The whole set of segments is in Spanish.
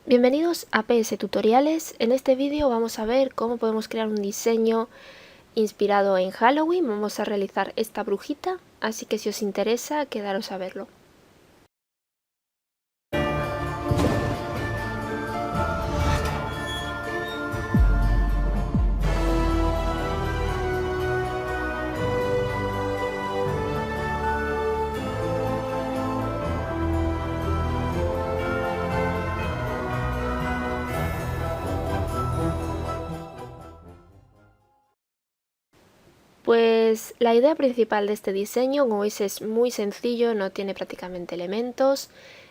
Bienvenidos a PS Tutoriales. En este vídeo vamos a ver cómo podemos crear un diseño inspirado en Halloween. Vamos a realizar esta brujita, así que si os interesa, quedaros a verlo. Pues la idea principal de este diseño, como veis, es muy sencillo, no tiene prácticamente elementos.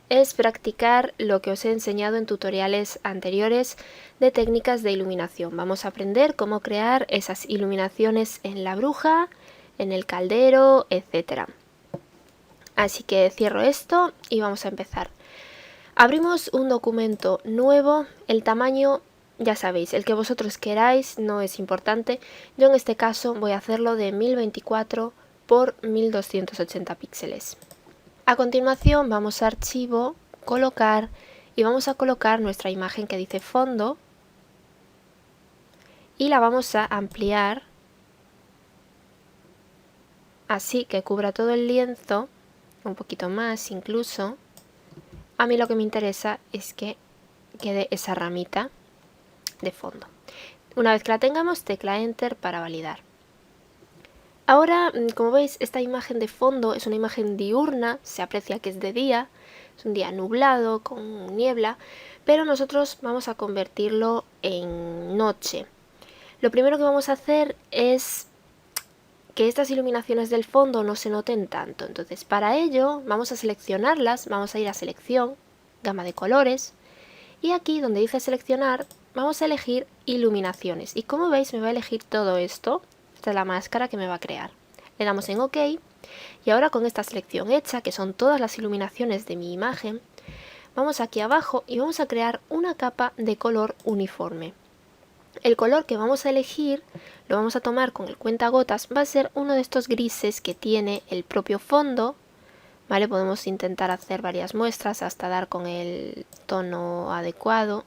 Es practicar lo que os he enseñado en tutoriales anteriores de técnicas de iluminación. Vamos a aprender cómo crear esas iluminaciones en la bruja, en el caldero, etc. Así que cierro esto y vamos a empezar. Abrimos un documento nuevo, el tamaño ya sabéis, el que vosotros queráis, no es importante. Yo en este caso voy a hacerlo de 1024 por 1280 píxeles. A continuación vamos a archivo, colocar y vamos a colocar nuestra imagen que dice fondo y la vamos a ampliar así que cubra todo el lienzo, un poquito más incluso. A mí lo que me interesa es que quede esa ramita de fondo. Una vez que la tengamos, tecla Enter para validar. Ahora, como veis, esta imagen de fondo es una imagen diurna, se aprecia que es de día, es un día nublado, con niebla, pero nosotros vamos a convertirlo en noche. Lo primero que vamos a hacer es que estas iluminaciones del fondo no se noten tanto. Entonces, para ello, vamos a seleccionarlas, vamos a ir a selección, gama de colores, y aquí donde dice seleccionar, vamos a elegir iluminaciones. Y como veis, me va a elegir todo esto. Esta es la máscara que me va a crear. Le damos en OK. Y ahora con esta selección hecha, que son todas las iluminaciones de mi imagen, vamos aquí abajo y vamos a crear una capa de color uniforme. El color que vamos a elegir, lo vamos a tomar con el cuentagotas, va a ser uno de estos grises que tiene el propio fondo. ¿Vale? Podemos intentar hacer varias muestras hasta dar con el tono adecuado.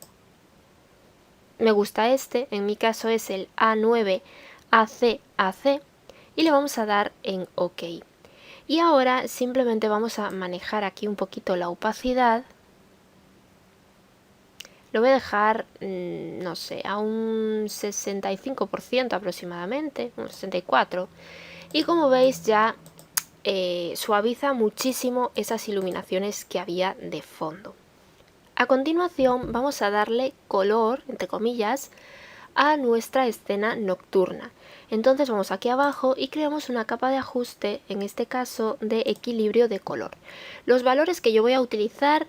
Me gusta este, en mi caso es el A9 AC y le vamos a dar en OK. Y ahora simplemente vamos a manejar aquí un poquito la opacidad. Lo voy a dejar, no sé, a un 65% aproximadamente, un 64%. Y como veis ya suaviza muchísimo esas iluminaciones que había de fondo. A continuación vamos a darle color, entre comillas, a nuestra escena nocturna. Entonces vamos aquí abajo y creamos una capa de ajuste, en este caso de equilibrio de color. Los valores que yo voy a utilizar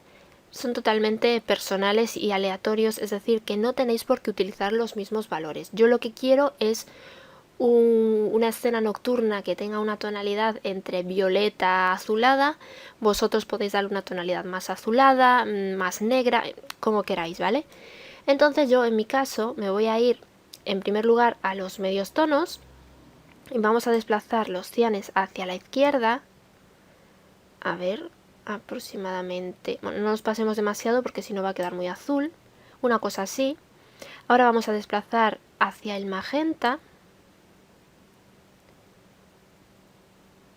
son totalmente personales y aleatorios, es decir, que no tenéis por qué utilizar los mismos valores. Yo lo que quiero es una escena nocturna que tenga una tonalidad entre violeta azulada. Vosotros podéis darle una tonalidad más azulada, más negra, como queráis, ¿vale? Entonces yo en mi caso me voy a ir en primer lugar a los medios tonos y vamos a desplazar los cianes hacia la izquierda. A ver, aproximadamente, bueno, no nos pasemos demasiado porque si no va a quedar muy azul, una cosa así. Ahora vamos a desplazar hacia el magenta,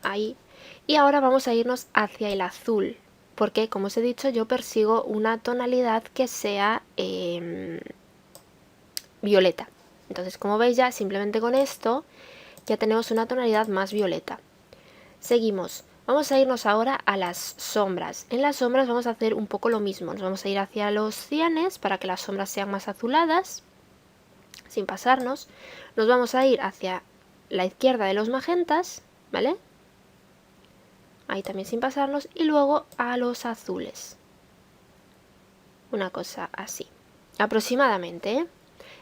ahí, y ahora vamos a irnos hacia el azul, porque como os he dicho yo persigo una tonalidad que sea violeta. Entonces como veis ya simplemente con esto ya tenemos una tonalidad más violeta. Seguimos. Vamos a irnos ahora a las sombras. En las sombras vamos a hacer un poco lo mismo. Nos vamos a ir hacia los cianes para que las sombras sean más azuladas, sin pasarnos. Nos vamos a ir hacia la izquierda de los magentas, ¿vale? Ahí también sin pasarnos. Y luego a los azules. Una cosa así. Aproximadamente, ¿eh?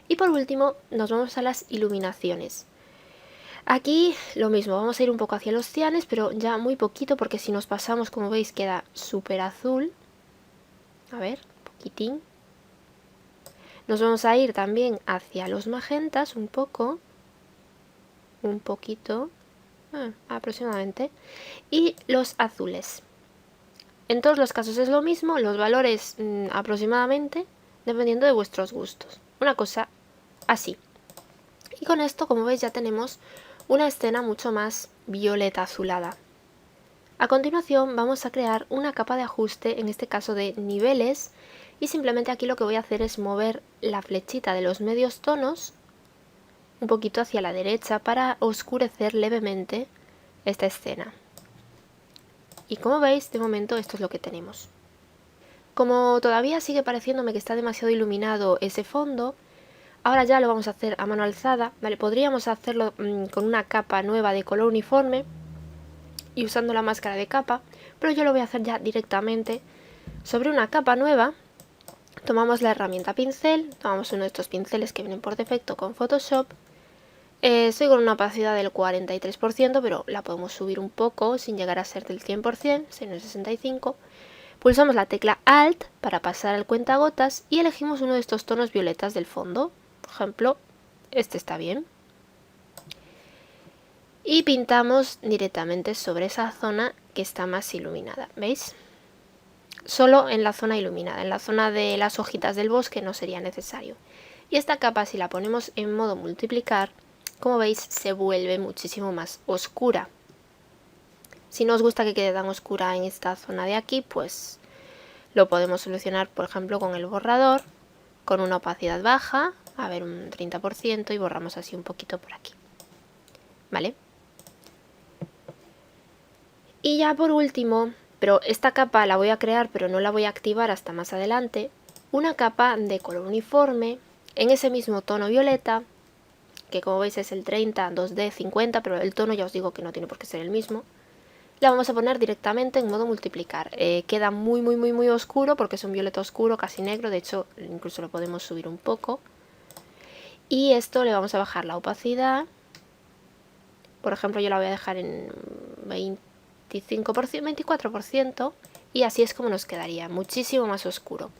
Y por último nos vamos a las iluminaciones. Aquí lo mismo, vamos a ir un poco hacia los cianes, pero ya muy poquito porque si nos pasamos, como veis, queda súper azul. A ver, poquitín. Nos vamos a ir también hacia los magentas un poco. Un poquito. Aproximadamente. Y los azules. En todos los casos es lo mismo, los valores aproximadamente. dependiendo de vuestros gustos. Una cosa así. Y con esto, como veis, ya tenemos una escena mucho más violeta azulada. A continuación vamos a crear una capa de ajuste, en este caso de niveles, y simplemente aquí lo que voy a hacer es mover la flechita de los medios tonos un poquito hacia la derecha para oscurecer levemente esta escena. Y como veis, de momento esto es lo que tenemos. Como todavía sigue pareciéndome que está demasiado iluminado ese fondo, ahora ya lo vamos a hacer a mano alzada, ¿vale? Podríamos hacerlo con una capa nueva de color uniforme y usando la máscara de capa, pero yo lo voy a hacer ya directamente sobre una capa nueva. Tomamos la herramienta pincel, tomamos uno de estos pinceles que vienen por defecto con Photoshop. Estoy con una opacidad del 43%, pero la podemos subir un poco sin llegar a ser del 100%, sino el 65%. Pulsamos la tecla Alt para pasar al cuentagotas y elegimos uno de estos tonos violetas del fondo. Por ejemplo, este está bien. Y pintamos directamente sobre esa zona que está más iluminada, ¿veis? Solo en la zona iluminada, en la zona de las hojitas del bosque no sería necesario. Y esta capa, si la ponemos en modo multiplicar, como veis se vuelve muchísimo más oscura. Si no os gusta que quede tan oscura en esta zona de aquí, pues lo podemos solucionar, por ejemplo, con el borrador, con una opacidad baja, a ver, un 30%, y borramos así un poquito por aquí, ¿vale? Y ya por último, pero esta capa la voy a crear pero no la voy a activar hasta más adelante, una capa de color uniforme en ese mismo tono violeta, que como veis es el 30, 2D, 50, pero el tono ya os digo que no tiene por qué ser el mismo. La vamos a poner directamente en modo multiplicar. Queda muy oscuro porque es un violeta oscuro, casi negro, de hecho incluso lo podemos subir un poco. Y esto le vamos a bajar la opacidad, por ejemplo yo la voy a dejar en 25%, 24%, y así es como nos quedaría, muchísimo más oscuro.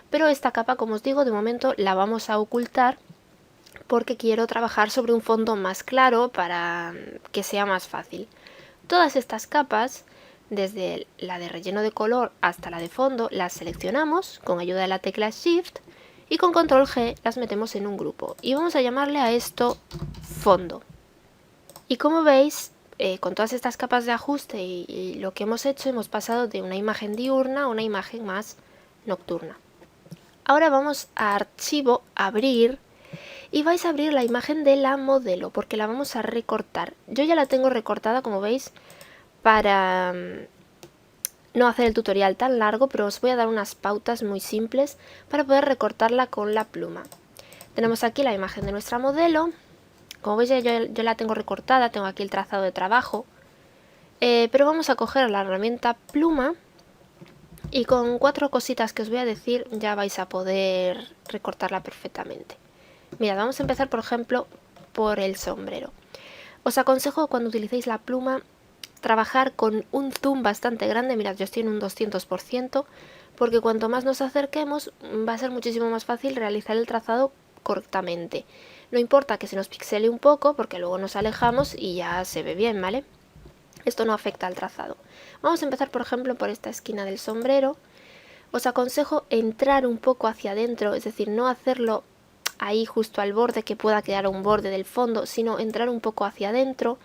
Pero esta capa, como os digo, de momento la vamos a ocultar porque quiero trabajar sobre un fondo más claro para que sea más fácil. Todas estas capas, desde la de relleno de color hasta la de fondo, las seleccionamos con ayuda de la tecla Shift y con Control G las metemos en un grupo. Y vamos a llamarle a esto fondo. Y como veis, con todas estas capas de ajuste y lo que hemos hecho, hemos pasado de una imagen diurna a una imagen más nocturna. Ahora vamos a Archivo, Abrir, y vais a abrir la imagen de la modelo porque la vamos a recortar. Yo ya la tengo recortada, como veis, para no hacer el tutorial tan largo, pero os voy a dar unas pautas muy simples para poder recortarla con la pluma. Tenemos aquí la imagen de nuestra modelo. Como veis yo la tengo recortada, tengo aquí el trazado de trabajo, pero vamos a coger la herramienta pluma y con 4 cositas que os voy a decir ya vais a poder recortarla perfectamente. Mirad, vamos a empezar por ejemplo por el sombrero. Os aconsejo cuando utilicéis la pluma trabajar con un zoom bastante grande, mirad yo estoy en un 200%, porque cuanto más nos acerquemos va a ser muchísimo más fácil realizar el trazado correctamente. No importa que se nos pixele un poco porque luego nos alejamos y ya se ve bien, ¿vale? Esto no afecta al trazado. Vamos a empezar por ejemplo por esta esquina del sombrero. Os aconsejo entrar un poco hacia adentro, es decir, no hacerlo ahí justo al borde que pueda quedar un borde del fondo, sino entrar un poco hacia adentro,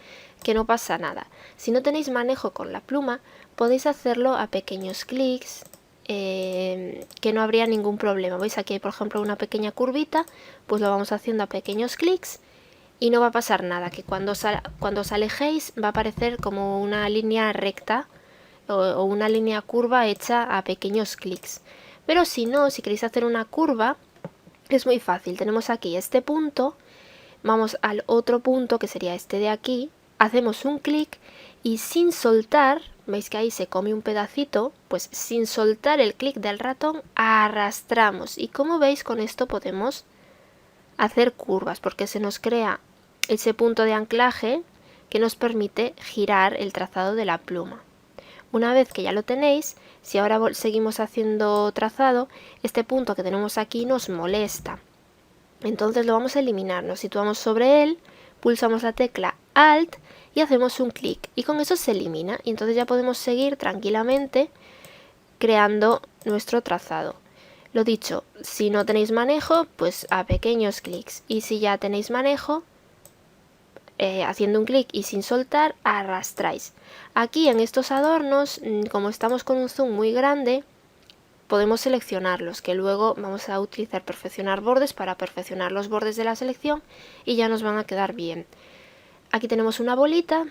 que no pasa nada. Si no tenéis manejo con la pluma, podéis hacerlo a pequeños clics, que no habría ningún problema. Veis aquí hay por ejemplo una pequeña curvita, pues lo vamos haciendo a pequeños clics y no va a pasar nada, que cuando os alejéis va a aparecer como una línea recta o una línea curva hecha a pequeños clics. Pero si no, si queréis hacer una curva, es muy fácil. Tenemos aquí este punto, vamos al otro punto que sería este de aquí, hacemos un clic y sin soltar, veis que ahí se come un pedacito, pues sin soltar el clic del ratón arrastramos y como veis con esto podemos hacer curvas porque se nos crea ese punto de anclaje que nos permite girar el trazado de la pluma. Una vez que ya lo tenéis, si ahora seguimos haciendo trazado, este punto que tenemos aquí nos molesta. Entonces lo vamos a eliminar, nos situamos sobre él, pulsamos la tecla Alt y hacemos un clic y con eso se elimina y entonces ya podemos seguir tranquilamente creando nuestro trazado. Lo dicho, si no tenéis manejo, pues a pequeños clics. Y si ya tenéis manejo, haciendo un clic y sin soltar, arrastráis. Aquí en estos adornos, como estamos con un zoom muy grande, podemos seleccionarlos, que luego vamos a utilizar perfeccionar bordes para perfeccionar los bordes de la selección y ya nos van a quedar bien. Aquí tenemos una bolita,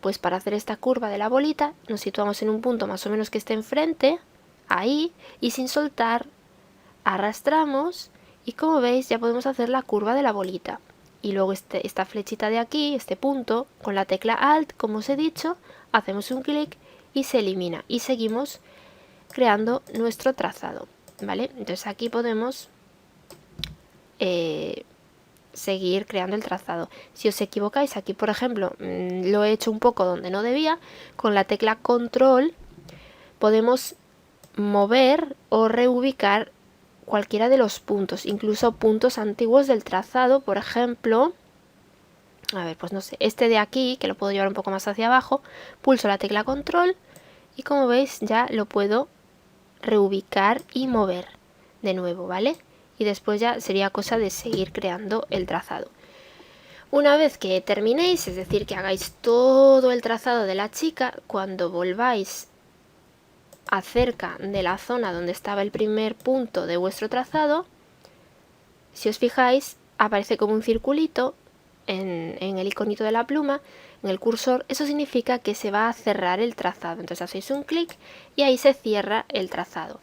pues para hacer esta curva de la bolita nos situamos en un punto más o menos que esté enfrente, ahí, y sin soltar arrastramos y como veis ya podemos hacer la curva de la bolita. Y luego esta flechita de aquí, este punto, con la tecla Alt, como os he dicho, hacemos un clic y se elimina. Y seguimos creando nuestro trazado, ¿vale? Entonces aquí podemos seguir creando el trazado. Si os equivocáis, aquí por ejemplo, lo he hecho un poco donde no debía, con la tecla Control podemos mover o reubicar cualquiera de los puntos, incluso puntos antiguos del trazado, por ejemplo, a ver, pues no sé, este de aquí, que lo puedo llevar un poco más hacia abajo, pulso la tecla Control y como veis ya lo puedo reubicar y mover de nuevo, ¿vale? Y después ya sería cosa de seguir creando el trazado. Una vez que terminéis, es decir, que hagáis todo el trazado de la chica, cuando volváis acerca de la zona donde estaba el primer punto de vuestro trazado, si os fijáis, aparece como un circulito en el iconito de la pluma, en el cursor. Eso significa que se va a cerrar el trazado. Entonces hacéis un clic y ahí se cierra el trazado.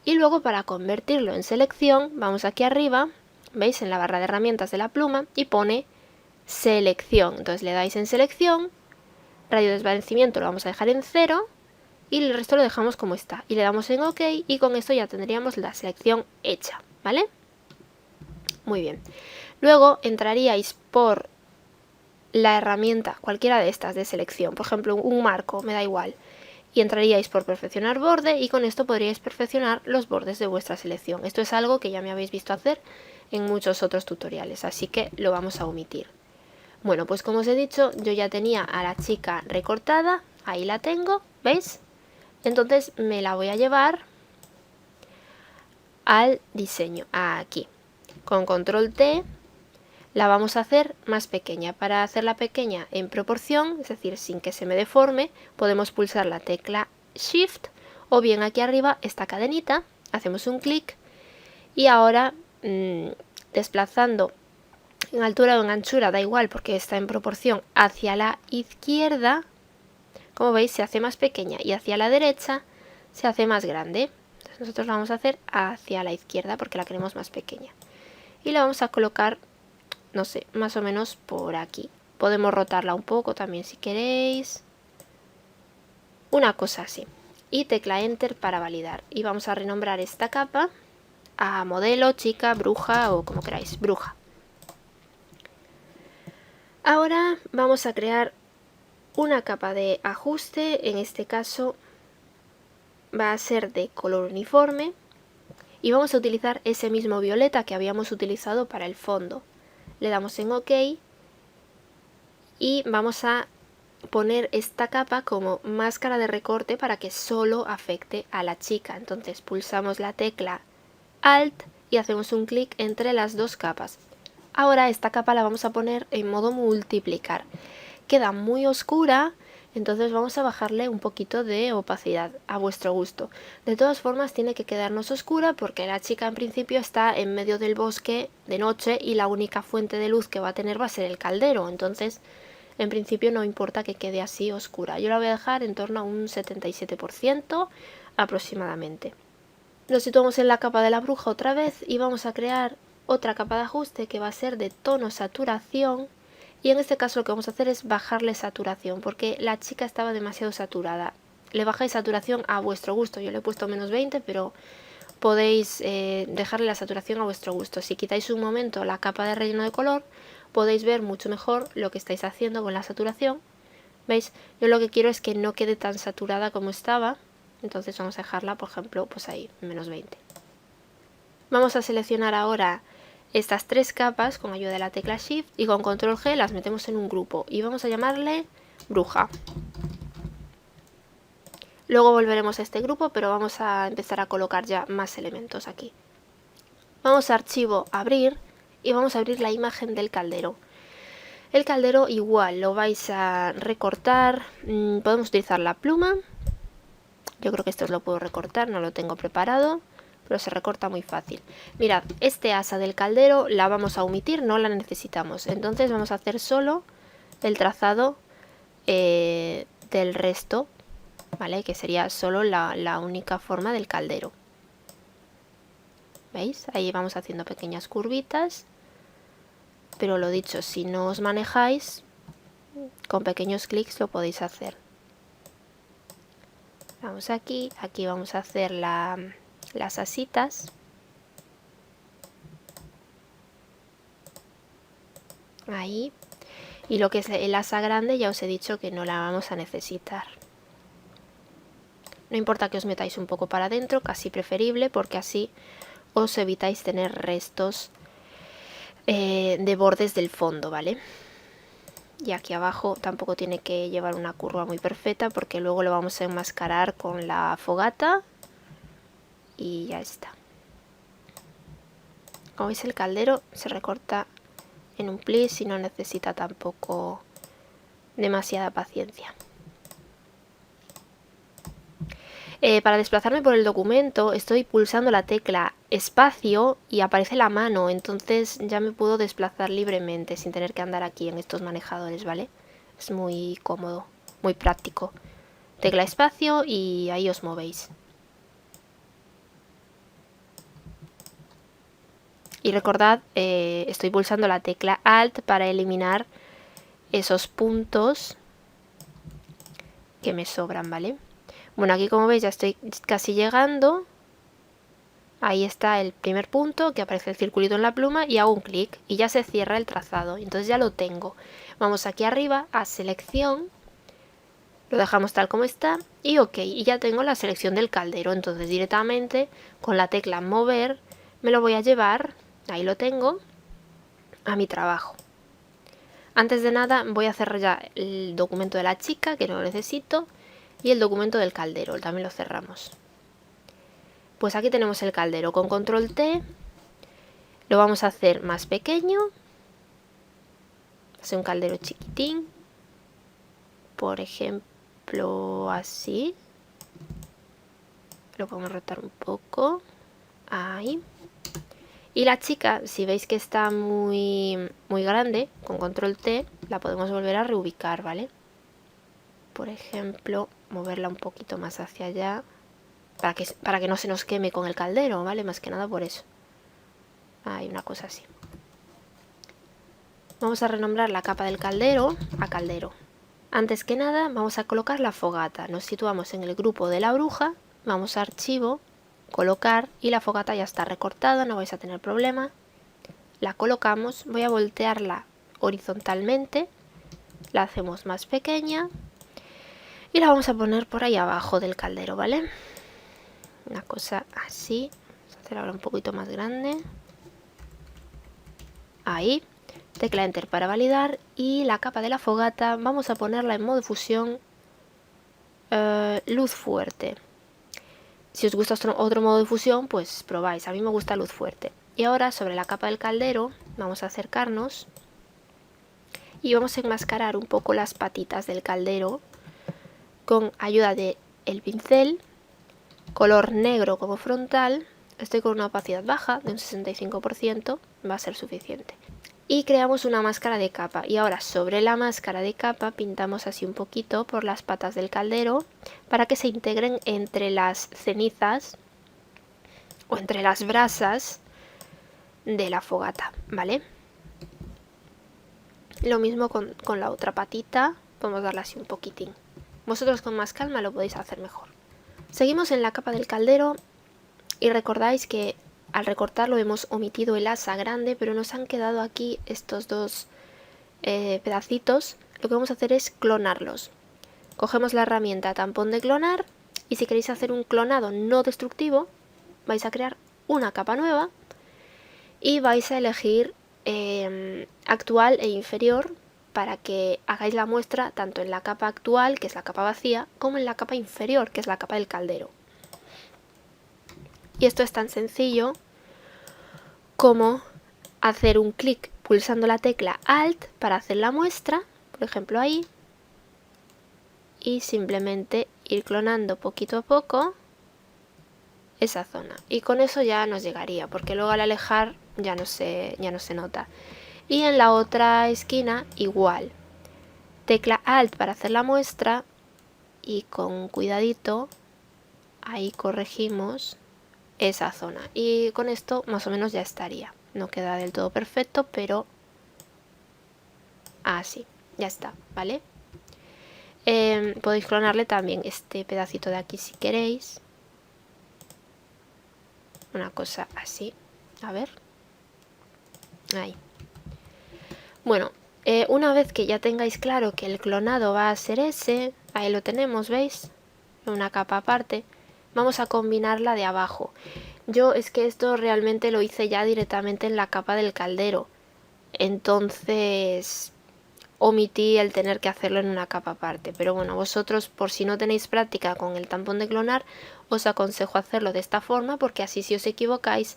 Y luego para convertirlo en selección, vamos aquí arriba, veis en la barra de herramientas de la pluma y pone selección. Entonces le dais en selección, radio de desvanecimiento lo vamos a dejar en 0 y el resto lo dejamos como está. Y le damos en OK y con esto ya tendríamos la selección hecha, ¿vale? Muy bien. Luego entraríais por la herramienta, cualquiera de estas de selección, por ejemplo un marco, me da igual, y entraríais por perfeccionar borde y con esto podríais perfeccionar los bordes de vuestra selección. Esto es algo que ya me habéis visto hacer en muchos otros tutoriales, así que lo vamos a omitir. Bueno, pues como os he dicho, yo ya tenía a la chica recortada, ahí la tengo, ¿veis? Entonces me la voy a llevar al diseño, aquí. Con control T la vamos a hacer más pequeña. Para hacerla pequeña en proporción, es decir, sin que se me deforme, podemos pulsar la tecla Shift o bien aquí arriba esta cadenita, hacemos un clic y ahora desplazando en altura o en anchura, da igual porque está en proporción, hacia la izquierda, como veis se hace más pequeña y hacia la derecha se hace más grande. Entonces nosotros la vamos a hacer hacia la izquierda porque la queremos más pequeña. Y la vamos a colocar, no sé, más o menos por aquí. Podemos rotarla un poco también si queréis. Una cosa así. Y tecla Enter para validar. Y vamos a renombrar esta capa a modelo, chica, bruja o como queráis, bruja. Ahora vamos a crear una capa de ajuste. En este caso va a ser de color uniforme. Y vamos a utilizar ese mismo violeta que habíamos utilizado para el fondo. Le damos en OK y vamos a poner esta capa como máscara de recorte para que solo afecte a la chica. Entonces pulsamos la tecla Alt y hacemos un clic entre las dos capas. Ahora esta capa la vamos a poner en modo multiplicar. Queda muy oscura, entonces vamos a bajarle un poquito de opacidad a vuestro gusto. De todas formas tiene que quedarnos oscura porque la chica en principio está en medio del bosque de noche y la única fuente de luz que va a tener va a ser el caldero. Entonces en principio no importa que quede así oscura. Yo la voy a dejar en torno a un 77% aproximadamente. Lo situamos en la capa de la bruja otra vez y vamos a crear otra capa de ajuste que va a ser de tono saturación. Y en este caso lo que vamos a hacer es bajarle saturación porque la chica estaba demasiado saturada. Le bajáis saturación a vuestro gusto. Yo le he puesto menos 20, pero podéis dejarle la saturación a vuestro gusto. Si quitáis un momento la capa de relleno de color, podéis ver mucho mejor lo que estáis haciendo con la saturación. ¿Veis? Yo lo que quiero es que no quede tan saturada como estaba. Entonces vamos a dejarla, por ejemplo, pues ahí, menos 20. Vamos a seleccionar ahora estas tres capas con ayuda de la tecla Shift y con control G las metemos en un grupo y vamos a llamarle bruja. Luego volveremos a este grupo, pero vamos a empezar a colocar ya más elementos aquí. Vamos a archivo, abrir, y vamos a abrir la imagen del caldero. El caldero igual lo vais a recortar, podemos utilizar la pluma. Yo creo que esto os lo puedo recortar, no lo tengo preparado, pero se recorta muy fácil. Mirad, este asa del caldero la vamos a omitir, no la necesitamos. Entonces vamos a hacer solo el trazado del resto, ¿vale? Que sería solo la única forma del caldero. ¿Veis? Ahí vamos haciendo pequeñas curvitas. Pero lo dicho, si no os manejáis, con pequeños clics lo podéis hacer. Vamos aquí, aquí vamos a hacer las asitas. Ahí. Y lo que es el asa grande ya os he dicho que no la vamos a necesitar. No importa que os metáis un poco para adentro, casi preferible, porque así os evitáis tener restos de bordes del fondo, ¿vale? Y aquí abajo tampoco tiene que llevar una curva muy perfecta, porque luego lo vamos a enmascarar con la fogata y ya está. Como veis, el caldero se recorta en un plis y no necesita tampoco demasiada paciencia. Para desplazarme por el documento estoy pulsando la tecla espacio y aparece la mano, entonces ya me puedo desplazar libremente sin tener que andar aquí en estos manejadores, ¿vale? Es muy cómodo, muy práctico. Tecla espacio y ahí os movéis. Y recordad, estoy pulsando la tecla Alt para eliminar esos puntos que me sobran, ¿vale? Bueno, aquí como veis ya estoy casi llegando. Ahí está el primer punto, que aparece el circulito en la pluma, y hago un clic y ya se cierra el trazado. Entonces ya lo tengo. Vamos aquí arriba a selección, lo dejamos tal como está y ok. Y ya tengo la selección del caldero. Entonces directamente con la tecla mover me lo voy a llevar, ahí lo tengo, a mi trabajo. Antes de nada voy a cerrar ya el documento de la chica, que no lo necesito, y el documento del caldero, también lo cerramos. Pues aquí tenemos el caldero. Con control T lo vamos a hacer más pequeño. Hace un caldero chiquitín. Por ejemplo, así. Lo podemos rotar un poco. Ahí. Y la chica, si veis que está muy grande, con control T la podemos volver a reubicar, ¿vale? Por ejemplo, moverla un poquito más hacia allá. Para que no se nos queme con el caldero, ¿vale? Más que nada por eso. Hay una cosa así. Vamos a renombrar la capa del caldero a caldero. Antes que nada vamos a colocar la fogata. Nos situamos en el grupo de la bruja. Vamos a archivo, colocar, y la fogata ya está recortada, no vais a tener problema. La colocamos, voy a voltearla horizontalmente. La hacemos más pequeña. Y la vamos a poner por ahí abajo del caldero, ¿vale? Una cosa así. Vamos a hacer ahora un poquito más grande. Ahí. Tecla Enter para validar. Y la capa de la fogata vamos a ponerla en modo fusión luz fuerte. Si os gusta otro modo de fusión, pues probáis. A mí me gusta luz fuerte. Y ahora sobre la capa del caldero vamos a acercarnos. Y vamos a enmascarar un poco las patitas del caldero con ayuda del pincel. Color negro como frontal. Estoy con una opacidad baja de un 65%, va a ser suficiente. Y creamos una máscara de capa. Y ahora sobre la máscara de capa pintamos así un poquito por las patas del caldero para que se integren entre las cenizas o entre las brasas de la fogata, ¿vale? Lo mismo con la otra patita, podemos darle así un poquitín. Vosotros con más calma lo podéis hacer mejor. Seguimos en la capa del caldero y recordáis que al recortarlo hemos omitido el asa grande, pero nos han quedado aquí estos dos pedacitos. Lo que vamos a hacer es clonarlos. Cogemos la herramienta tampón de clonar y si queréis hacer un clonado no destructivo, vais a crear una capa nueva y vais a elegir actual e inferior para que hagáis la muestra tanto en la capa actual, que es la capa vacía, como en la capa inferior, que es la capa del caldero. Y esto es tan sencillo cómo hacer un clic pulsando la tecla Alt para hacer la muestra, por ejemplo ahí, y simplemente ir clonando poquito a poco esa zona. Y con eso ya nos llegaría, porque luego al alejar ya no se nota. Y en la otra esquina igual. Tecla Alt para hacer la muestra y con cuidadito ahí corregimos esa zona. Y con esto más o menos ya estaría. No queda del todo perfecto, pero así, ya está, ¿vale? Podéis clonarle también este pedacito de aquí si queréis. Una cosa así. A ver. Ahí. Bueno, una vez que ya tengáis claro que el clonado va a ser ese, ahí lo tenemos, ¿veis? Una capa aparte. Vamos a combinarla de abajo. Yo es que esto realmente lo hice ya directamente en la capa del caldero. Entonces omití el tener que hacerlo en una capa aparte, pero bueno, vosotros por si no tenéis práctica con el tampón de clonar, os aconsejo hacerlo de esta forma porque así si os equivocáis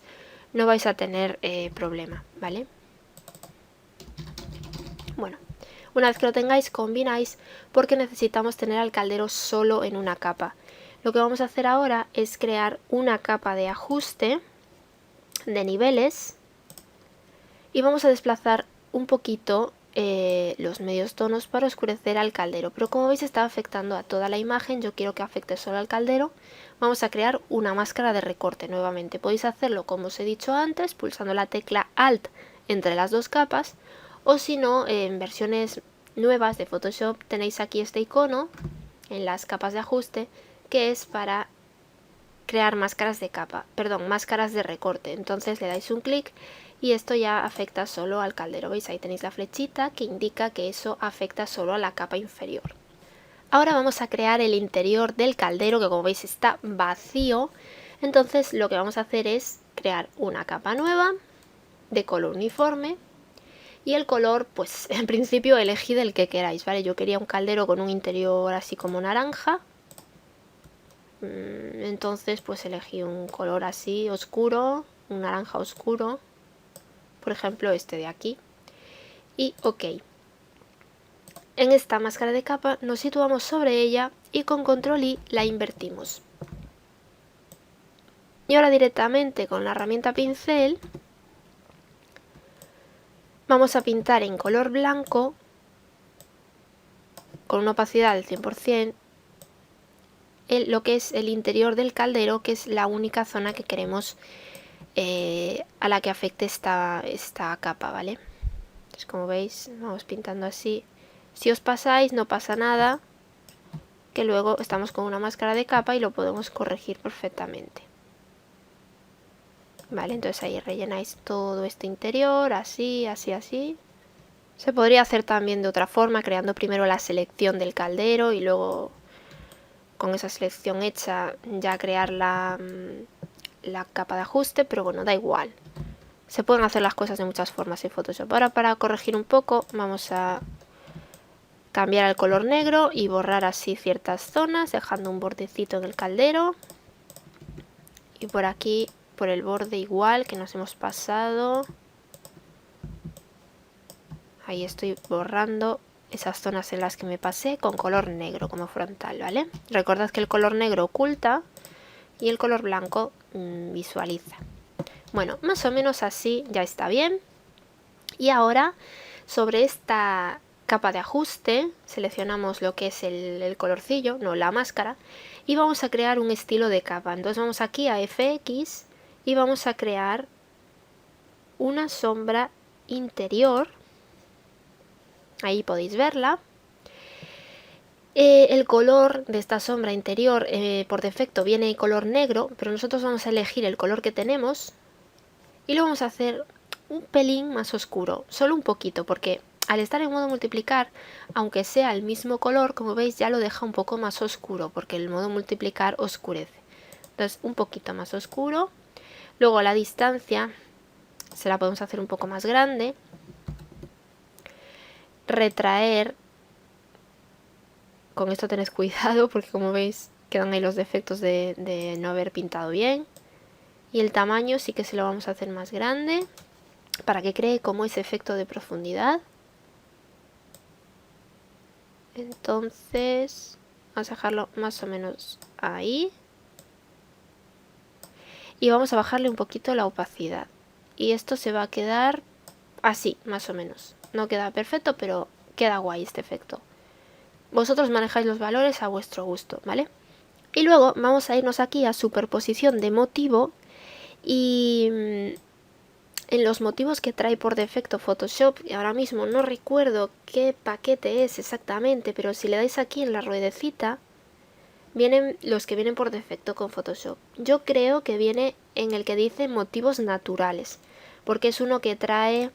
no vais a tener problema, ¿vale? Bueno, una vez que lo tengáis combináis porque necesitamos tener al caldero solo en una capa. Lo que vamos a hacer ahora es crear una capa de ajuste de niveles y vamos a desplazar un poquito los medios tonos para oscurecer al caldero, pero como veis está afectando a toda la imagen. Yo quiero que afecte solo al caldero. Vamos a crear una máscara de recorte nuevamente. Podéis hacerlo como os he dicho antes, pulsando la tecla Alt entre las dos capas, o si no, en versiones nuevas de Photoshop tenéis aquí este icono en las capas de ajuste que es para crear máscaras de capa, perdón, máscaras de recorte. Entonces le dais un clic y esto ya afecta solo al caldero. ¿Veis? Ahí tenéis la flechita que indica que eso afecta solo a la capa inferior. Ahora vamos a crear el interior del caldero, que como veis está vacío. Entonces lo que vamos a hacer es crear una capa nueva de color uniforme. Y el color, pues en principio elegid el que queráis, ¿vale? Yo quería un caldero con un interior así como naranja. Entonces pues elegí un color así oscuro, un naranja oscuro. Por ejemplo este de aquí. Y OK. En esta máscara de capa nos situamos sobre ella y con control I la invertimos. Y ahora directamente con la herramienta pincel vamos a pintar en color blanco con una opacidad del 100% lo que es el interior del caldero, que es la única zona que queremos a la que afecte esta capa, ¿vale? Entonces, como veis, vamos pintando así. Si os pasáis no pasa nada, que luego estamos con una máscara de capa y lo podemos corregir perfectamente. Vale, entonces ahí rellenáis todo este interior, así, así, así. Se podría hacer también de otra forma, creando primero la selección del caldero y luego con esa selección hecha ya crear la capa de ajuste, pero bueno, da igual. Se pueden hacer las cosas de muchas formas en Photoshop. Ahora para corregir un poco vamos a cambiar el color negro y borrar así ciertas zonas, dejando un bordecito en el caldero. Y por aquí, por el borde igual que nos hemos pasado. Ahí estoy borrando esas zonas en las que me pasé con color negro como frontal, ¿vale? Recordad que el color negro oculta y el color blanco visualiza. Bueno, más o menos así ya está bien. Y ahora sobre esta capa de ajuste seleccionamos lo que es el colorcillo, no la máscara, y vamos a crear un estilo de capa. Entonces vamos aquí a FX y vamos a crear una sombra interior. Ahí podéis verla. El color de esta sombra interior por defecto viene en color negro, pero nosotros vamos a elegir el color que tenemos y lo vamos a hacer un pelín más oscuro, solo un poquito, porque al estar en modo multiplicar, aunque sea el mismo color, como veis ya lo deja un poco más oscuro, porque el modo multiplicar oscurece. Entonces un poquito más oscuro. Luego la distancia se la podemos hacer un poco más grande. Retraer. Con esto tenéis cuidado porque como veis quedan ahí los defectos de no haber pintado bien. Y el tamaño sí que se lo vamos a hacer más grande para que cree como ese efecto de profundidad. Entonces vamos a dejarlo más o menos ahí. Y vamos a bajarle un poquito la opacidad. Y esto se va a quedar así, más o menos. No queda perfecto, pero queda guay este efecto. Vosotros manejáis los valores a vuestro gusto, ¿vale? Y luego vamos a irnos aquí a superposición de motivo. Y en los motivos que trae por defecto Photoshop, y ahora mismo no recuerdo qué paquete es exactamente, pero si le dais aquí en la ruedecita, vienen los que vienen por defecto con Photoshop. Yo creo que viene en el que dice motivos naturales, porque es uno que trae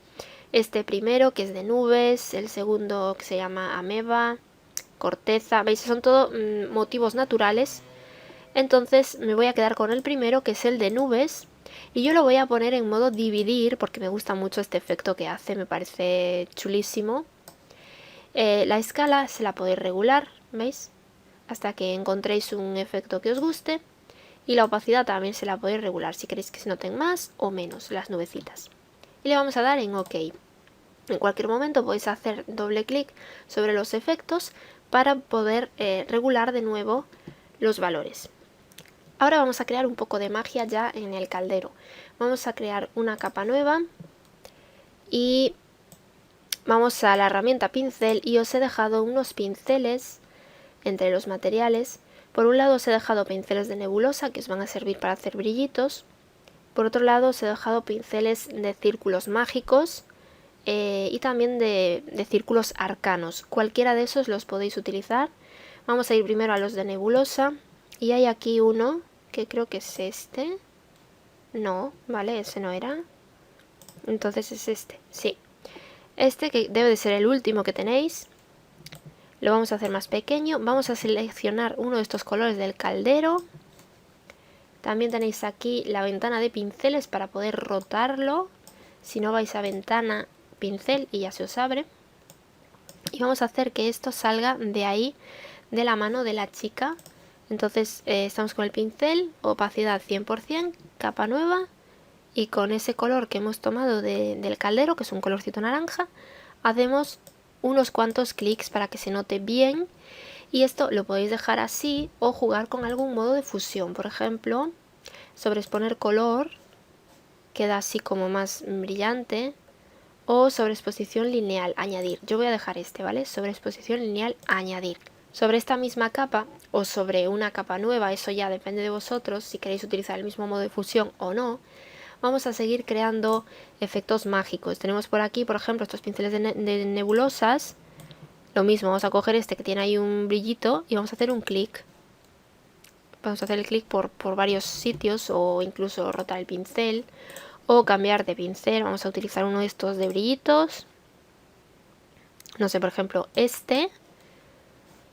este primero que es de nubes, el segundo que se llama ameba, corteza, veis, son todo motivos naturales. Entonces me voy a quedar con el primero, que es el de nubes, y yo lo voy a poner en modo dividir porque me gusta mucho este efecto que hace, me parece chulísimo. La escala se la podéis regular, ¿veis? Hasta que encontréis un efecto que os guste. Y la opacidad también se la podéis regular si queréis que se noten más o menos las nubecitas. Y le vamos a dar en OK. En cualquier momento podéis hacer doble clic sobre los efectos para poder regular de nuevo los valores. Ahora vamos a crear un poco de magia ya en el caldero. Vamos a crear una capa nueva y vamos a la herramienta pincel y os he dejado unos pinceles entre los materiales. Por un lado os he dejado pinceles de nebulosa que os van a servir para hacer brillitos. Por otro lado os he dejado pinceles de círculos mágicos y también de círculos arcanos. Cualquiera de esos los podéis utilizar. Vamos a ir primero a los de nebulosa y hay aquí uno que creo que es este. No, vale, ese no era. Entonces es este, sí. Este que debe de ser el último que tenéis. Lo vamos a hacer más pequeño. Vamos a seleccionar uno de estos colores del caldero. También tenéis aquí la ventana de pinceles para poder rotarlo. Si no, vais a ventana, pincel y ya se os abre. Y vamos a hacer que esto salga de ahí, de la mano de la chica. Entonces estamos con el pincel, opacidad 100%, capa nueva. Y con ese color que hemos tomado del caldero, que es un colorcito naranja, hacemos unos cuantos clics para que se note bien. Y esto lo podéis dejar así o jugar con algún modo de fusión. Por ejemplo, sobreexponer color, queda así como más brillante. O sobreexposición lineal, añadir. Yo voy a dejar este, ¿vale? Sobreexposición lineal, añadir. Sobre esta misma capa o sobre una capa nueva, eso ya depende de vosotros, si queréis utilizar el mismo modo de fusión o no. Vamos a seguir creando efectos mágicos. Tenemos por aquí, por ejemplo, estos pinceles de nebulosas. Lo mismo, vamos a coger este que tiene ahí un brillito y vamos a hacer un clic. Vamos a hacer el clic por varios sitios o incluso rotar el pincel o cambiar de pincel. Vamos a utilizar uno de estos de brillitos. No sé, por ejemplo, este.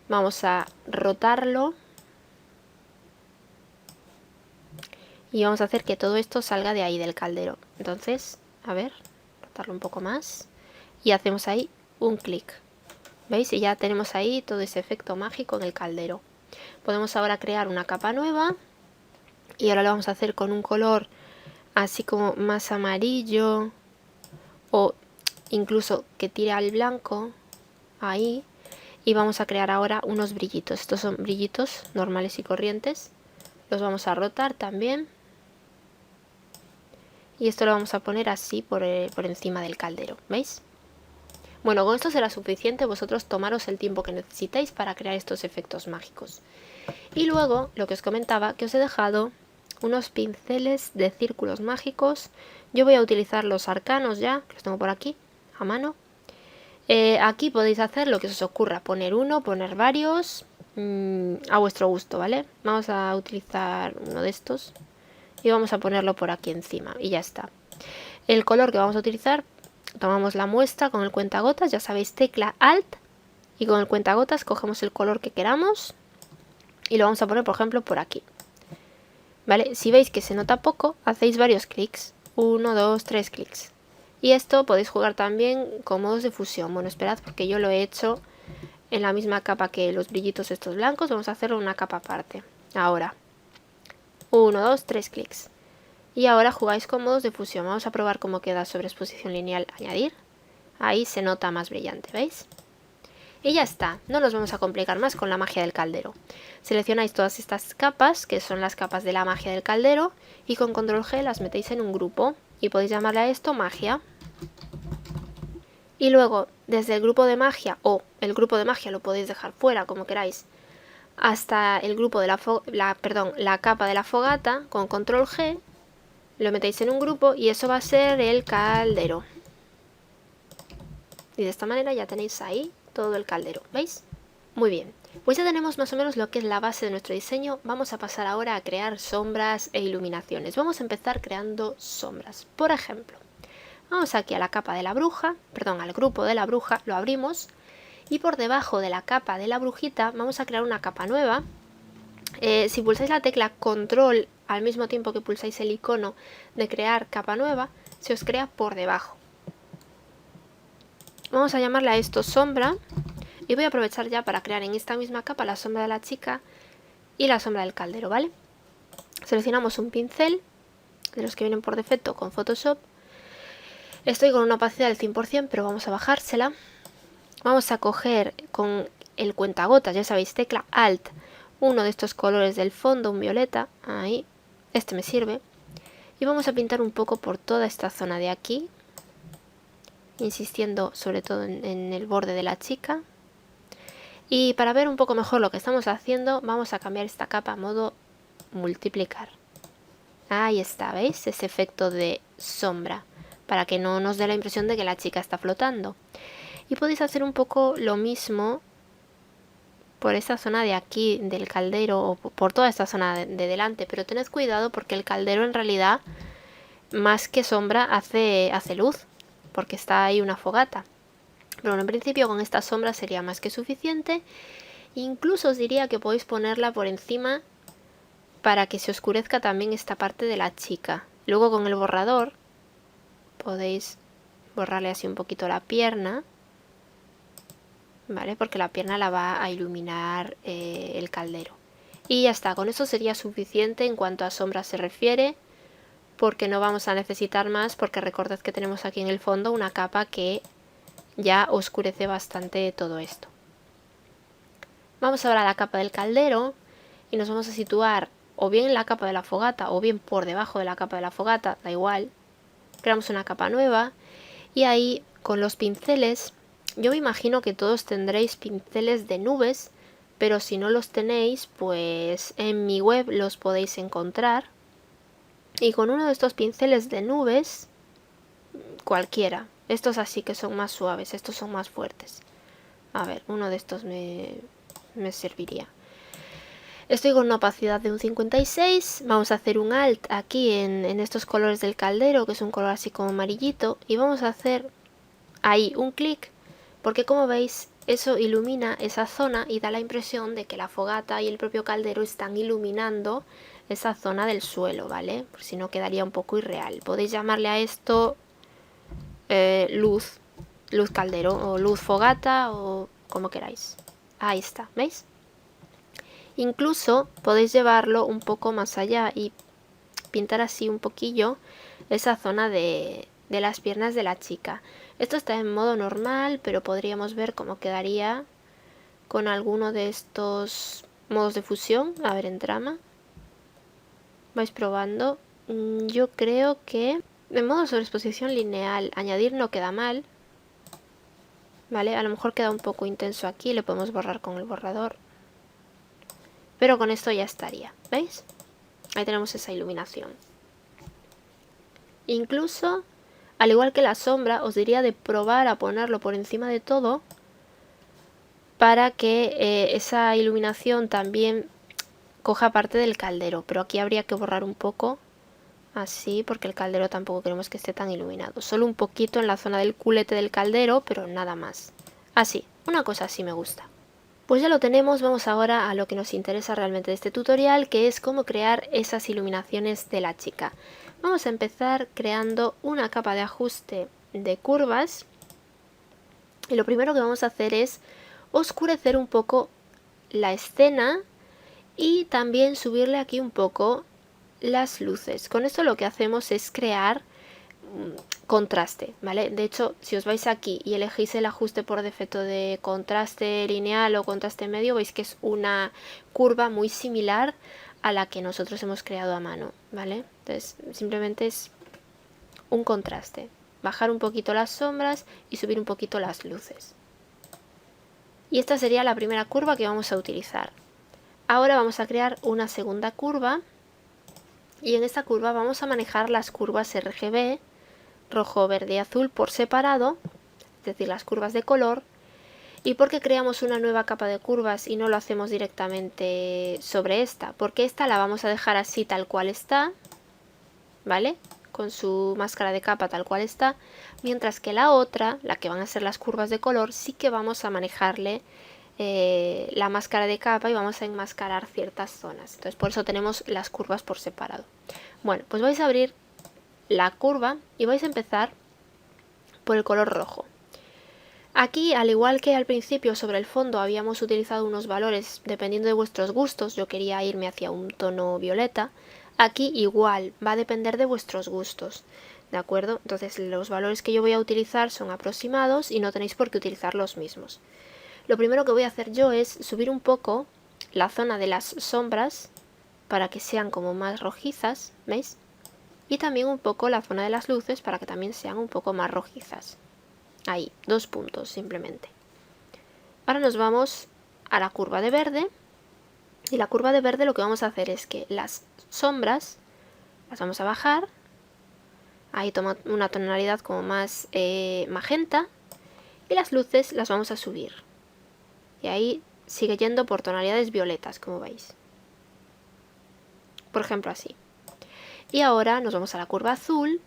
Vamos a rotarlo. Y vamos a hacer que todo esto salga de ahí, del caldero. Entonces, a ver, rotarlo un poco más. Y hacemos ahí un clic. ¿Veis? Y ya tenemos ahí todo ese efecto mágico en el caldero. Podemos ahora crear una capa nueva. Y ahora lo vamos a hacer con un color así como más amarillo. O incluso que tire al blanco. Ahí. Y vamos a crear ahora unos brillitos. Estos son brillitos normales y corrientes. Los vamos a rotar también. Y esto lo vamos a poner así por encima del caldero, ¿veis? Bueno, con esto será suficiente, vosotros tomaros el tiempo que necesitáis para crear estos efectos mágicos. Y luego, lo que os comentaba, que os he dejado unos pinceles de círculos mágicos. Yo voy a utilizar los arcanos ya, que los tengo por aquí, a mano. Aquí podéis hacer lo que os ocurra, poner uno, poner varios, a vuestro gusto, ¿vale? Vamos a utilizar uno de estos. Y vamos a ponerlo por aquí encima y ya está. El color que vamos a utilizar, tomamos la muestra con el cuentagotas, ya sabéis, tecla Alt y con el cuentagotas cogemos el color que queramos y lo vamos a poner, por ejemplo, por aquí. ¿Vale? Si veis que se nota poco, hacéis varios clics, 1, 2, 3 clics. Y esto podéis jugar también con modos de fusión. Bueno, esperad porque yo lo he hecho en la misma capa que los brillitos estos blancos, vamos a hacerlo en una capa aparte. Ahora. 1, 2, 3 clics. Y ahora jugáis con modos de fusión. Vamos a probar cómo queda sobre exposición lineal, añadir. Ahí se nota más brillante, ¿veis? Y ya está, no nos vamos a complicar más con la magia del caldero. Seleccionáis todas estas capas, que son las capas de la magia del caldero, y con control G las metéis en un grupo. Y podéis llamarle a esto magia. Y luego, desde el grupo de magia, o el grupo de magia lo podéis dejar fuera, como queráis, hasta el grupo de la capa de la fogata, con control G, lo metéis en un grupo y eso va a ser el caldero. Y de esta manera ya tenéis ahí todo el caldero, ¿veis? Muy bien, pues ya tenemos más o menos lo que es la base de nuestro diseño. Vamos a pasar ahora a crear sombras e iluminaciones. Vamos a empezar creando sombras. Por ejemplo, vamos aquí a la capa de la bruja, perdón, al grupo de la bruja, lo abrimos. Y por debajo de la capa de la brujita vamos a crear una capa nueva. Si pulsáis la tecla control al mismo tiempo que pulsáis el icono de crear capa nueva, se os crea por debajo. Vamos a llamarle a esto sombra. Y voy a aprovechar ya para crear en esta misma capa la sombra de la chica y la sombra del caldero, ¿vale? Seleccionamos un pincel, de los que vienen por defecto con Photoshop. Estoy con una opacidad del 100%, pero vamos a bajársela. Vamos a coger con el cuentagotas, ya sabéis, tecla Alt, uno de estos colores del fondo, un violeta, ahí, este me sirve. Y vamos a pintar un poco por toda esta zona de aquí, insistiendo sobre todo en el borde de la chica. Y para ver un poco mejor lo que estamos haciendo, vamos a cambiar esta capa a modo multiplicar. Ahí está, ¿veis? Ese efecto de sombra, para que no nos dé la impresión de que la chica está flotando. Y podéis hacer un poco lo mismo por esta zona de aquí del caldero o por toda esta zona de delante, pero tened cuidado porque el caldero en realidad más que sombra hace luz, porque está ahí una fogata. Pero bueno, en principio con esta sombra sería más que suficiente. Incluso os diría que podéis ponerla por encima para que se oscurezca también esta parte de la chica. Luego con el borrador podéis borrarle así un poquito la pierna, ¿vale? Porque la pierna la va a iluminar el caldero. Y ya está, con eso sería suficiente en cuanto a sombras se refiere, porque no vamos a necesitar más, porque recordad que tenemos aquí en el fondo una capa que ya oscurece bastante todo esto. Vamos ahora a la capa del caldero y nos vamos a situar o bien en la capa de la fogata o bien por debajo de la capa de la fogata, da igual. Creamos una capa nueva y ahí con los pinceles, yo me imagino que todos tendréis pinceles de nubes, pero si no los tenéis, pues en mi web los podéis encontrar. Y con uno de estos pinceles de nubes, cualquiera, estos así que son más suaves, estos son más fuertes. A ver, uno de estos me serviría. Estoy con una opacidad de un 56, vamos a hacer un Alt aquí en estos colores del caldero, que es un color así como amarillito, y vamos a hacer ahí un clic, porque como veis, eso ilumina esa zona y da la impresión de que la fogata y el propio caldero están iluminando esa zona del suelo, ¿vale? Por si no quedaría un poco irreal. Podéis llamarle a esto luz caldero o luz fogata o como queráis. Ahí está, ¿veis? Incluso podéis llevarlo un poco más allá y pintar así un poquillo esa zona de las piernas de la chica. Esto está en modo normal, pero podríamos ver cómo quedaría con alguno de estos modos de fusión. A ver, en trama. Vais probando. Yo creo que de modo sobreexposición lineal añadir no queda mal. Vale, a lo mejor queda un poco intenso aquí, le podemos borrar con el borrador. Pero con esto ya estaría, ¿veis? Ahí tenemos esa iluminación. Incluso, al igual que la sombra, os diría de probar a ponerlo por encima de todo para que esa iluminación también coja parte del caldero. Pero aquí habría que borrar un poco, así, porque el caldero tampoco queremos que esté tan iluminado. Solo un poquito en la zona del culete del caldero, pero nada más. Así, una cosa así me gusta. Pues ya lo tenemos, vamos ahora a lo que nos interesa realmente de este tutorial, que es cómo crear esas iluminaciones de la chica. Vamos a empezar creando una capa de ajuste de curvas. Y lo primero que vamos a hacer es oscurecer un poco la escena y también subirle aquí un poco las luces. Con esto lo que hacemos es crear contraste, ¿vale? De hecho, si os vais aquí y elegís el ajuste por defecto de contraste lineal o contraste medio, veis que es una curva muy similar a la que nosotros hemos creado a mano, ¿vale? Entonces, simplemente es un contraste. Bajar un poquito las sombras y subir un poquito las luces. Y esta sería la primera curva que vamos a utilizar. Ahora vamos a crear una segunda curva y en esta curva vamos a manejar las curvas RGB, rojo, verde y azul por separado, es decir, las curvas de color. ¿Y por qué creamos una nueva capa de curvas y no lo hacemos directamente sobre esta? Porque esta la vamos a dejar así tal cual está, ¿vale? Con su máscara de capa tal cual está, mientras que la otra, la que van a ser las curvas de color, sí que vamos a manejarle la máscara de capa y vamos a enmascarar ciertas zonas. Entonces por eso tenemos las curvas por separado. Bueno, pues vais a abrir la curva y vais a empezar por el color rojo. Aquí, al igual que al principio sobre el fondo habíamos utilizado unos valores dependiendo de vuestros gustos, yo quería irme hacia un tono violeta, aquí igual va a depender de vuestros gustos, ¿de acuerdo? Entonces los valores que yo voy a utilizar son aproximados y no tenéis por qué utilizar los mismos. Lo primero que voy a hacer yo es subir un poco la zona de las sombras para que sean como más rojizas, ¿veis? Y también un poco la zona de las luces para que también sean un poco más rojizas. Ahí, 2 puntos simplemente. Ahora nos vamos a la curva de verde. Y la curva de verde lo que vamos a hacer es que las sombras las vamos a bajar. Ahí toma una tonalidad como más magenta. Y las luces las vamos a subir. Y ahí sigue yendo por tonalidades violetas, como veis. Por ejemplo así. Y ahora nos vamos a la curva azul.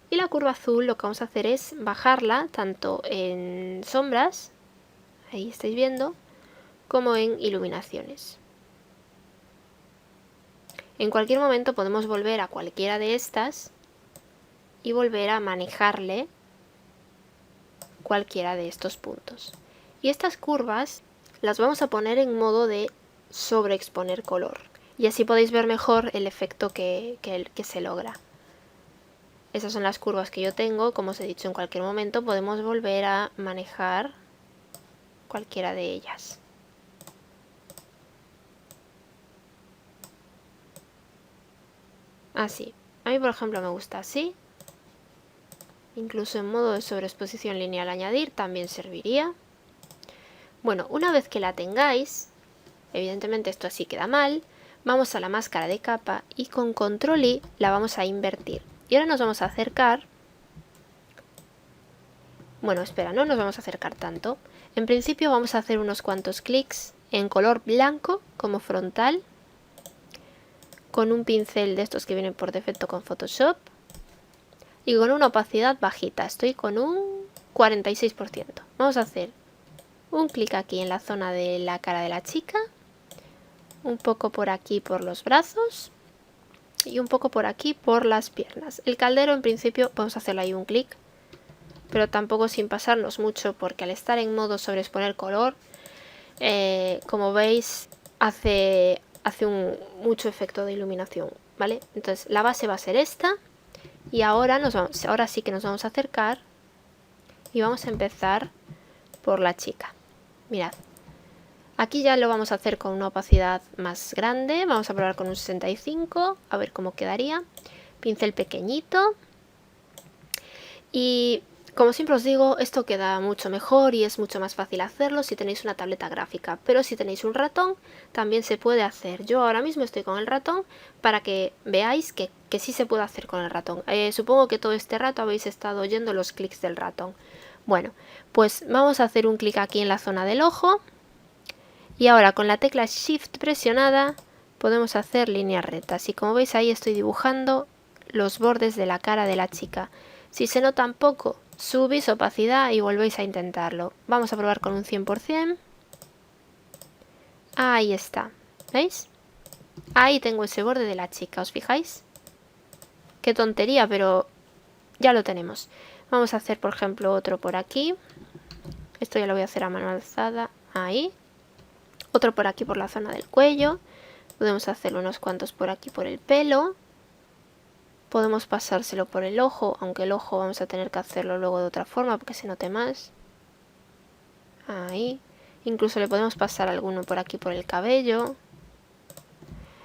Y la curva azul lo que vamos a hacer es bajarla tanto en sombras, ahí estáis viendo, como en iluminaciones. En cualquier momento podemos volver a cualquiera de estas y volver a manejarle cualquiera de estos puntos. Y estas curvas las vamos a poner en modo de sobreexponer color. Y así podéis ver mejor el efecto que se logra. Esas son las curvas que yo tengo. Como os he dicho, en cualquier momento podemos volver a manejar cualquiera de ellas. Así. A mí, por ejemplo, me gusta así. Incluso en modo de sobreexposición lineal añadir también serviría. Bueno, una vez que la tengáis, evidentemente esto así queda mal, vamos a la máscara de capa y con control I la vamos a invertir. Y ahora nos vamos a acercar. Bueno, espera, no nos vamos a acercar tanto. En principio vamos a hacer unos cuantos clics en color blanco como frontal, con un pincel de estos que vienen por defecto con Photoshop y con una opacidad bajita. Estoy con un 46%. Vamos a hacer un clic aquí en la zona de la cara de la chica, un poco por aquí por los brazos y un poco por aquí por las piernas. El caldero en principio vamos a hacerle ahí un clic, pero tampoco sin pasarnos mucho porque al estar en modo sobreexponer color, como veis hace mucho efecto de iluminación, ¿vale? Entonces la base va a ser esta y ahora sí que nos vamos a acercar y vamos a empezar por la chica. Mirad, aquí ya lo vamos a hacer con una opacidad más grande, vamos a probar con un 65, a ver cómo quedaría. Pincel pequeñito y como siempre os digo, esto queda mucho mejor y es mucho más fácil hacerlo si tenéis una tableta gráfica, pero si tenéis un ratón también se puede hacer. Yo ahora mismo estoy con el ratón para que veáis que sí se puede hacer con el ratón. Supongo que todo este rato habéis estado oyendo los clics del ratón. Bueno, pues vamos a hacer un clic aquí en la zona del ojo y ahora con la tecla Shift presionada podemos hacer líneas rectas y como veis ahí estoy dibujando los bordes de la cara de la chica. Si se notan poco, subís opacidad y volvéis a intentarlo. Vamos a probar con un 100%. Ahí está, ¿veis? Ahí tengo ese borde de la chica, ¿os fijáis? Qué tontería, pero ya lo tenemos. Vamos a hacer, por ejemplo, otro por aquí. Esto ya lo voy a hacer a mano alzada. Ahí. Otro por aquí por la zona del cuello. Podemos hacer unos cuantos por aquí por el pelo. Podemos pasárselo por el ojo, aunque el ojo vamos a tener que hacerlo luego de otra forma porque se note más. Ahí. Incluso le podemos pasar alguno por aquí por el cabello.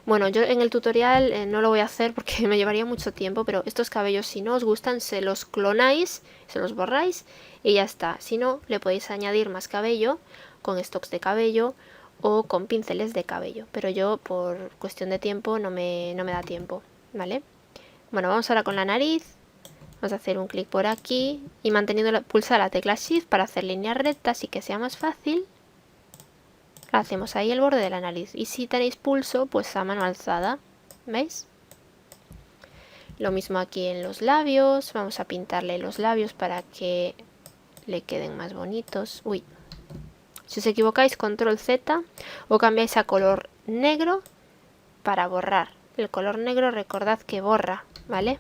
Bueno, yo en el tutorial no lo voy a hacer porque me llevaría mucho tiempo, pero estos cabellos, si no os gustan, se los clonáis, se los borráis y ya está. Si no, le podéis añadir más cabello con stocks de cabello o con pinceles de cabello. Pero yo, por cuestión de tiempo, no me da tiempo, ¿vale? Bueno, vamos ahora con la nariz. Vamos a hacer un clic por aquí y manteniendo pulsada la tecla Shift para hacer líneas rectas y que sea más fácil. Hacemos ahí el borde de la nariz. Y si tenéis pulso, pues a mano alzada. ¿Veis? Lo mismo aquí en los labios. Vamos a pintarle los labios para que le queden más bonitos. Uy. Si os equivocáis, control Z o cambiáis a color negro para borrar. El color negro recordad que borra, ¿vale?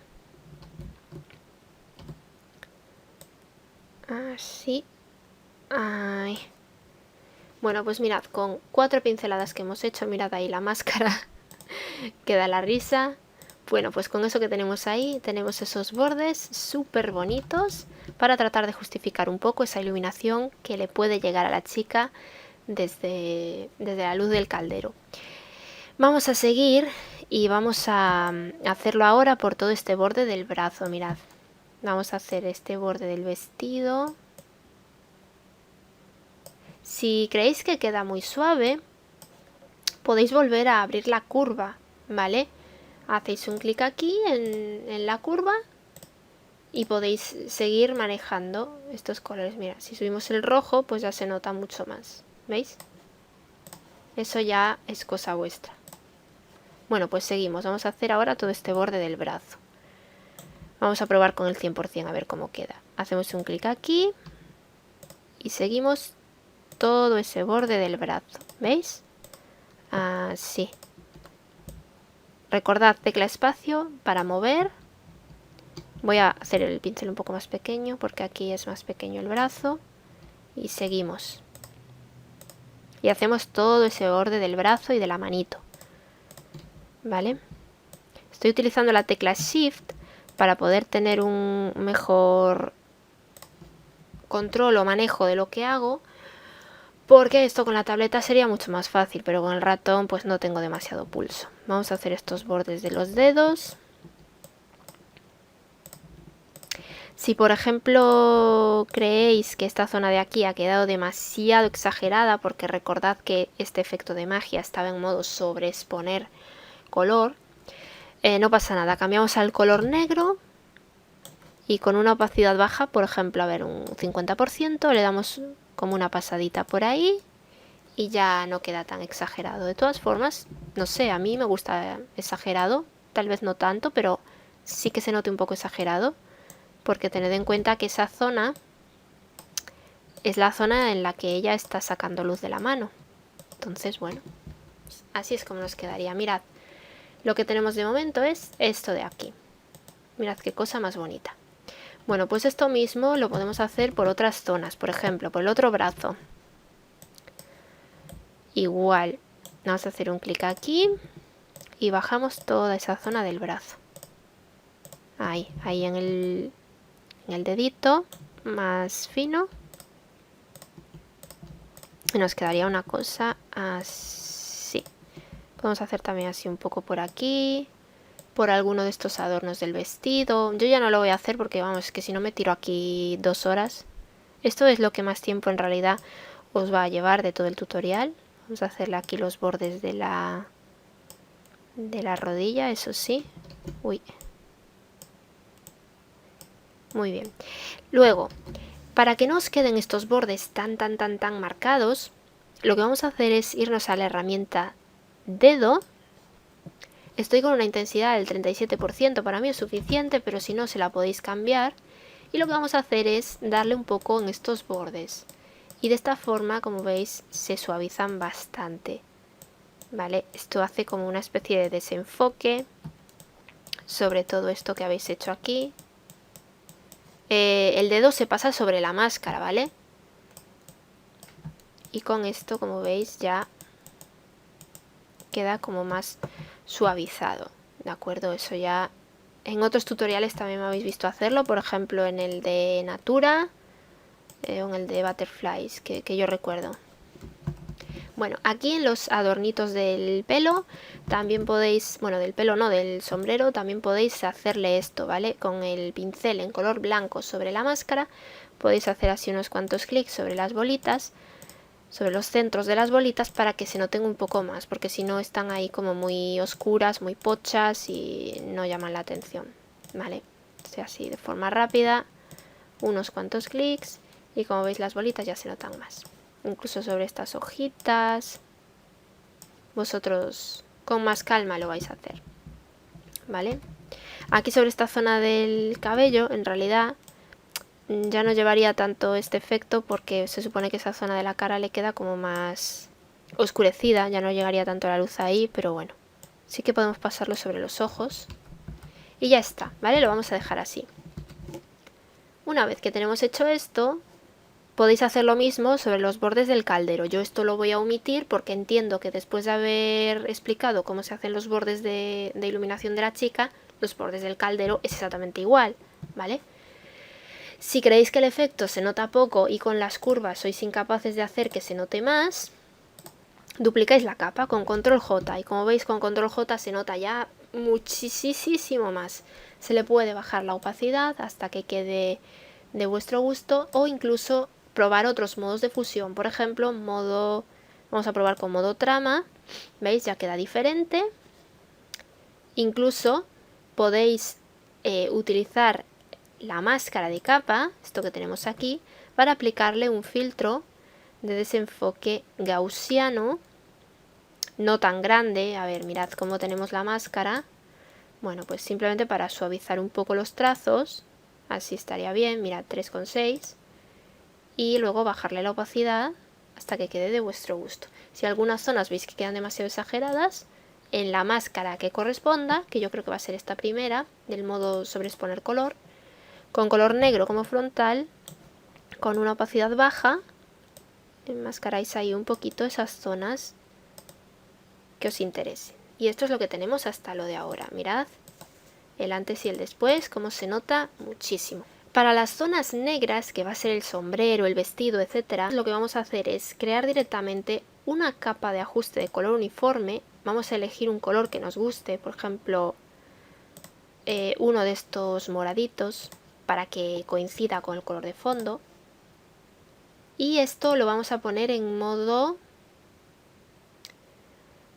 Así. Ay. Bueno, pues mirad, con 4 pinceladas que hemos hecho, mirad ahí la máscara, queda la risa. Bueno, pues con eso que tenemos ahí, tenemos esos bordes súper bonitos para tratar de justificar un poco esa iluminación que le puede llegar a la chica desde la luz del caldero. Vamos a seguir y vamos a hacerlo ahora por todo este borde del brazo, mirad. Vamos a hacer este borde del vestido. Si creéis que queda muy suave, podéis volver a abrir la curva, ¿vale? Hacéis un clic aquí en la curva y podéis seguir manejando estos colores. Mira, si subimos el rojo, pues ya se nota mucho más, ¿veis? Eso ya es cosa vuestra. Bueno, pues seguimos. Vamos a hacer ahora todo este borde del brazo. Vamos a probar con el 100% a ver cómo queda. Hacemos un clic aquí y seguimos todo ese borde del brazo, ¿veis? Así. Recordad tecla espacio para mover. Voy a hacer el pincel un poco más pequeño porque aquí es más pequeño el brazo. Y seguimos. Y hacemos todo ese borde del brazo y de la manito. ¿Vale? Estoy utilizando la tecla Shift para poder tener un mejor control o manejo de lo que hago. Porque esto con la tableta sería mucho más fácil, pero con el ratón pues no tengo demasiado pulso. Vamos a hacer estos bordes de los dedos. Si por ejemplo creéis que esta zona de aquí ha quedado demasiado exagerada, porque recordad que este efecto de magia estaba en modo sobreexponer color, no pasa nada, cambiamos al color negro y con una opacidad baja, por ejemplo, a ver, un 50%, le damos como una pasadita por ahí y ya no queda tan exagerado. De todas formas, no sé, a mí me gusta exagerado, tal vez no tanto, pero sí que se note un poco exagerado, porque tened en cuenta que esa zona es la zona en la que ella está sacando luz de la mano. Entonces, bueno, así es como nos quedaría. Mirad, lo que tenemos de momento es esto de aquí. Mirad qué cosa más bonita. Bueno, pues esto mismo lo podemos hacer por otras zonas, por ejemplo, por el otro brazo. Igual, vamos a hacer un clic aquí y bajamos toda esa zona del brazo. Ahí en el dedito más fino. Y nos quedaría una cosa así. Podemos hacer también así un poco por aquí, por alguno de estos adornos del vestido. Yo ya no lo voy a hacer porque vamos, que si no me tiro aquí 2 horas. Esto es lo que más tiempo en realidad os va a llevar de todo el tutorial. Vamos a hacerle aquí los bordes de la rodilla, eso sí. Uy. Muy bien. Luego, para que no os queden estos bordes tan marcados, lo que vamos a hacer es irnos a la herramienta dedo. Estoy con una intensidad del 37%, para mí es suficiente, pero si no se la podéis cambiar. Y lo que vamos a hacer es darle un poco en estos bordes. Y de esta forma, como veis, se suavizan bastante. ¿Vale? Esto hace como una especie de desenfoque sobre todo esto que habéis hecho aquí. El dedo se pasa sobre la máscara, ¿vale? Y con esto, como veis, ya queda como más suavizado, ¿de acuerdo? Eso ya En otros tutoriales también me habéis visto hacerlo, por ejemplo en el de Natura o en el de Butterflies, que yo recuerdo. Bueno, aquí en los adornitos del pelo también podéis, bueno, del pelo no, del sombrero, también podéis hacerle esto, ¿vale? Con el pincel en color blanco sobre la máscara, podéis hacer así unos cuantos clics sobre las bolitas, sobre los centros de las bolitas para que se noten un poco más, porque si no están ahí como muy oscuras, muy pochas y no llaman la atención, ¿vale? O sea, así de forma rápida, unos cuantos clics y como veis las bolitas ya se notan más. Incluso sobre estas hojitas, vosotros con más calma lo vais a hacer, ¿vale? Aquí sobre esta zona del cabello, en realidad ya no llevaría tanto este efecto porque se supone que esa zona de la cara le queda como más oscurecida, ya no llegaría tanto la luz ahí, pero bueno, sí que podemos pasarlo sobre los ojos y ya está, ¿vale? Lo vamos a dejar así. Una vez que tenemos hecho esto, podéis hacer lo mismo sobre los bordes del caldero. Yo esto lo voy a omitir porque entiendo que después de haber explicado cómo se hacen los bordes de iluminación de la chica, los bordes del caldero es exactamente igual, ¿vale? Si creéis que el efecto se nota poco y con las curvas sois incapaces de hacer que se note más, duplicáis la capa con control J y como veis con control J se nota ya muchísimo más. Se le puede bajar la opacidad hasta que quede de vuestro gusto o incluso probar otros modos de fusión, por ejemplo vamos a probar con modo trama, veis ya queda diferente. Incluso podéis utilizar la máscara de capa, esto que tenemos aquí, para aplicarle un filtro de desenfoque gaussiano, no tan grande. A ver, mirad cómo tenemos la máscara. Bueno, pues simplemente para suavizar un poco los trazos, así estaría bien, mirad 3,6 y luego bajarle la opacidad hasta que quede de vuestro gusto. Si algunas zonas veis que quedan demasiado exageradas, en la máscara que corresponda, que yo creo que va a ser esta primera, del modo sobreexponer color, con color negro como frontal, con una opacidad baja, enmascaráis ahí un poquito esas zonas que os interesen. Y esto es lo que tenemos hasta lo de ahora. Mirad el antes y el después, cómo se nota muchísimo. Para las zonas negras, que va a ser el sombrero, el vestido, etcétera, lo que vamos a hacer es crear directamente una capa de ajuste de color uniforme. Vamos a elegir un color que nos guste, por ejemplo, uno de estos moraditos, para que coincida con el color de fondo. Y esto lo vamos a poner en modo...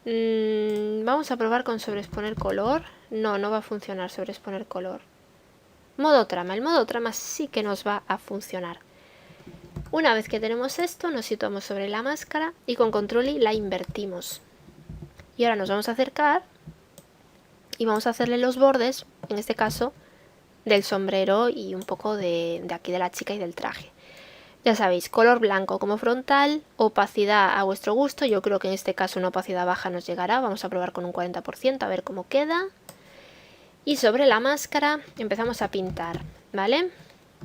vamos a probar con sobreexponer color. No, no va a funcionar sobreexponer color. Modo trama. El modo trama sí que nos va a funcionar. Una vez que tenemos esto, nos situamos sobre la máscara y con control I la invertimos. Y ahora nos vamos a acercar y vamos a hacerle los bordes, en este caso, del sombrero y un poco de aquí de la chica y del traje. Ya sabéis, color blanco como frontal, opacidad a vuestro gusto. Yo creo que en este caso una opacidad baja nos llegará. Vamos a probar con un 40% a ver cómo queda. Y sobre la máscara empezamos a pintar, ¿vale?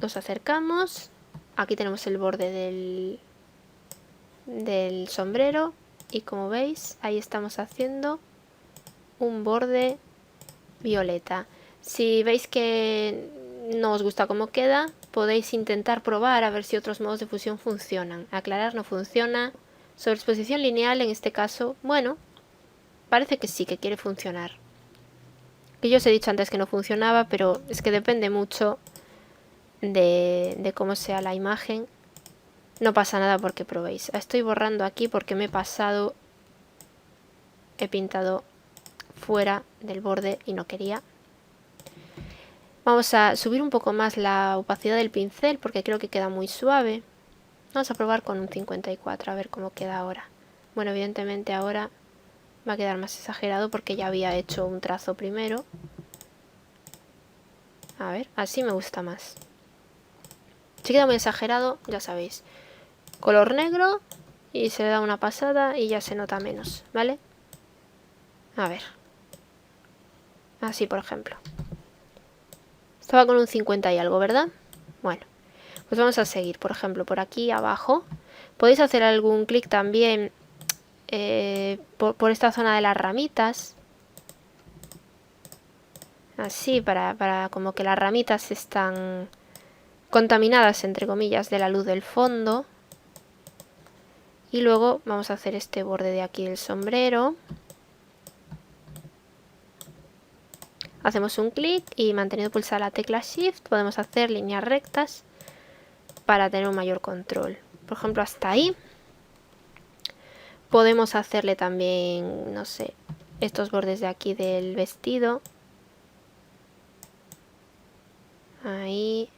Nos acercamos. Aquí tenemos el borde del sombrero. Y como veis, ahí estamos haciendo un borde violeta. Si veis que no os gusta cómo queda, podéis intentar probar a ver si otros modos de fusión funcionan. Aclarar no funciona. Sobreexposición lineal en este caso, bueno, parece que sí, que quiere funcionar. Que yo os he dicho antes que no funcionaba, pero es que depende mucho de cómo sea la imagen. No pasa nada porque probéis. Estoy borrando aquí porque me he pasado. He pintado fuera del borde y no quería. Vamos a subir un poco más la opacidad del pincel porque creo que queda muy suave. Vamos a probar con un 54 a ver cómo queda ahora. Bueno, evidentemente ahora va a quedar más exagerado porque ya había hecho un trazo primero. A ver, así me gusta más. Si queda muy exagerado, ya sabéis. Color negro y se le da una pasada y ya se nota menos, ¿vale? A ver. Así, por ejemplo. Estaba con un 50 y algo, ¿verdad? Bueno, pues vamos a seguir. Por ejemplo, por aquí abajo. Podéis hacer algún clic también por esta zona de las ramitas. Así, para como que las ramitas están contaminadas, entre comillas, de la luz del fondo. Y luego vamos a hacer este borde de aquí del sombrero. Hacemos un clic y manteniendo pulsada la tecla Shift podemos hacer líneas rectas para tener un mayor control. Por ejemplo, hasta ahí. Podemos hacerle también, no sé, estos bordes de aquí del vestido. Ahí.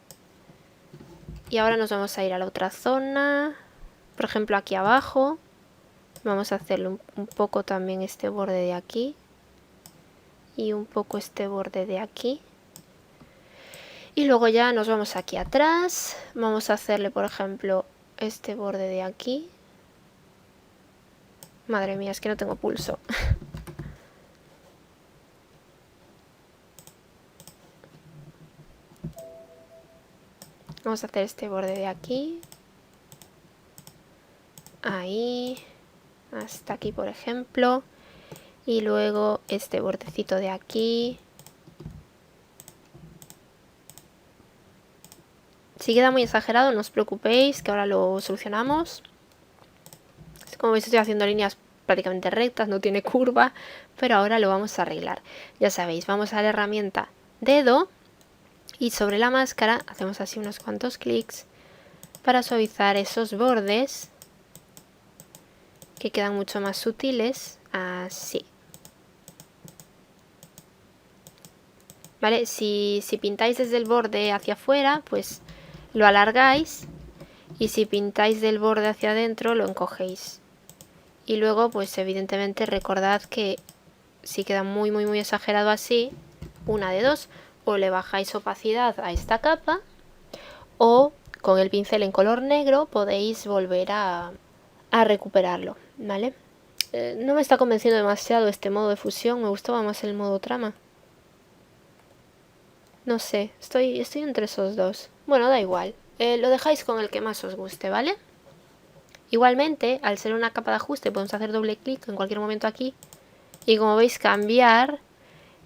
Y ahora nos vamos a ir a la otra zona. Por ejemplo, aquí abajo. Vamos a hacerle un poco también este borde de aquí. Y un poco este borde de aquí. Y luego ya nos vamos aquí atrás. Vamos a hacerle, por ejemplo, este borde de aquí. Madre mía, es que no tengo pulso. Vamos a hacer este borde de aquí. Ahí. Hasta aquí, por ejemplo. Y luego este bordecito de aquí. Si queda muy exagerado, no os preocupéis, que ahora lo solucionamos. Como veis, estoy haciendo líneas prácticamente rectas, no tiene curva, pero ahora lo vamos a arreglar. Ya sabéis, vamos a la herramienta dedo y sobre la máscara hacemos así unos cuantos clics para suavizar esos bordes que quedan mucho más sutiles, así. ¿Vale? Si pintáis desde el borde hacia afuera, pues lo alargáis, y si pintáis del borde hacia adentro, lo encogéis. Y luego, pues evidentemente recordad que si queda muy exagerado así, una de dos, o le bajáis opacidad a esta capa, o con el pincel en color negro podéis volver a recuperarlo, ¿vale? No me está convenciendo demasiado este modo de fusión, me gustaba más el modo trama. No sé, estoy entre esos dos. Bueno, da igual, lo dejáis con el que más os guste, ¿vale? Igualmente, al ser una capa de ajuste, podemos hacer doble clic en cualquier momento aquí y, como veis, cambiar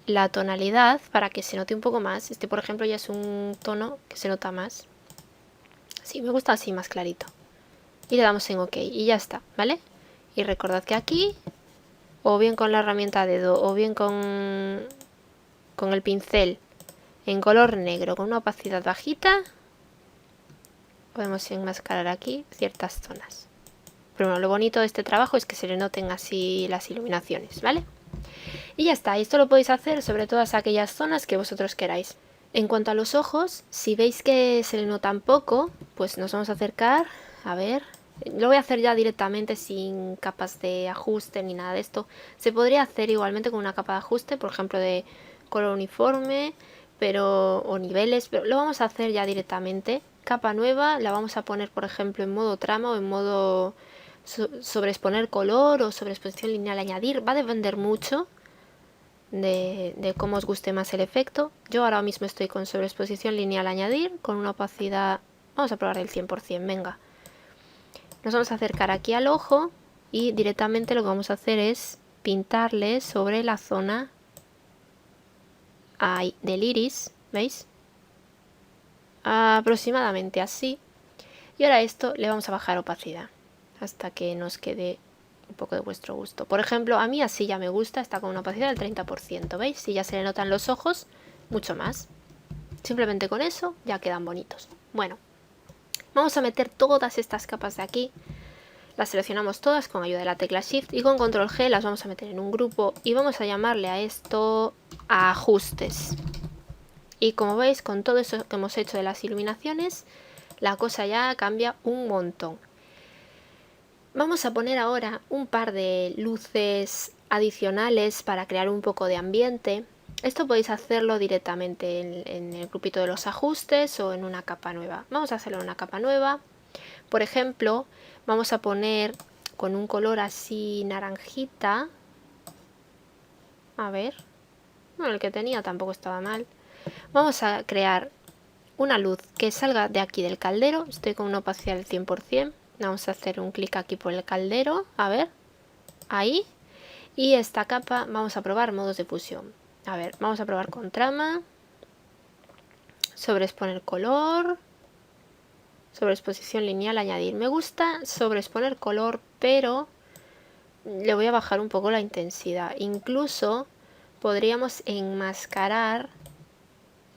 la tonalidad para que se note un poco más. Este, por ejemplo, ya es un tono que se nota más. Sí, me gusta así, más clarito. Y le damos en OK y ya está, ¿vale? Y recordad que aquí, o bien con la herramienta dedo, o bien con el pincel en color negro con una opacidad bajita, podemos enmascarar aquí ciertas zonas. Pero bueno, lo bonito de este trabajo es que se le noten así las iluminaciones, ¿vale? Y ya está, esto lo podéis hacer sobre todas aquellas zonas que vosotros queráis. En cuanto a los ojos, si veis que se le notan poco, pues nos vamos a acercar, a ver. Lo voy a hacer ya directamente sin capas de ajuste ni nada de esto. Se podría hacer igualmente con una capa de ajuste, por ejemplo de color uniforme, o niveles, pero lo vamos a hacer ya directamente. Capa nueva, la vamos a poner, por ejemplo, en modo trama o en modo sobreexponer color o sobreexposición lineal añadir. Va a depender mucho de cómo os guste más el efecto. Yo ahora mismo estoy con sobreexposición lineal añadir, con una opacidad, vamos a probar el 100%, venga. Nos vamos a acercar aquí al ojo y directamente lo que vamos a hacer es pintarle sobre la zona del iris, ¿veis? Aproximadamente así. Y ahora esto le vamos a bajar opacidad hasta que nos quede un poco de vuestro gusto. Por ejemplo, a mí así ya me gusta, está con una opacidad del 30%, ¿veis? Si ya se le notan los ojos, mucho más. Simplemente con eso ya quedan bonitos. Bueno, vamos a meter todas estas capas de aquí. Las seleccionamos todas con ayuda de la tecla Shift y con Control G las vamos a meter en un grupo y vamos a llamarle a esto ajustes. Y como veis, con todo eso que hemos hecho de las iluminaciones, la cosa ya cambia un montón. Vamos a poner ahora un par de luces adicionales para crear un poco de ambiente. Esto podéis hacerlo directamente en el grupito de los ajustes o en una capa nueva. Vamos a hacerlo en una capa nueva. Por ejemplo, vamos a poner con un color así naranjita. A ver. Bueno, el que tenía tampoco estaba mal. Vamos a crear una luz que salga de aquí del caldero. Estoy con una opacidad del 100%. Vamos a hacer un clic aquí por el caldero. A ver. Ahí. Y esta capa vamos a probar modos de fusión. A ver, vamos a probar con trama. Sobreexponer color. Sobreexposición lineal, añadir. Me gusta sobreexponer color, pero le voy a bajar un poco la intensidad. Incluso podríamos enmascarar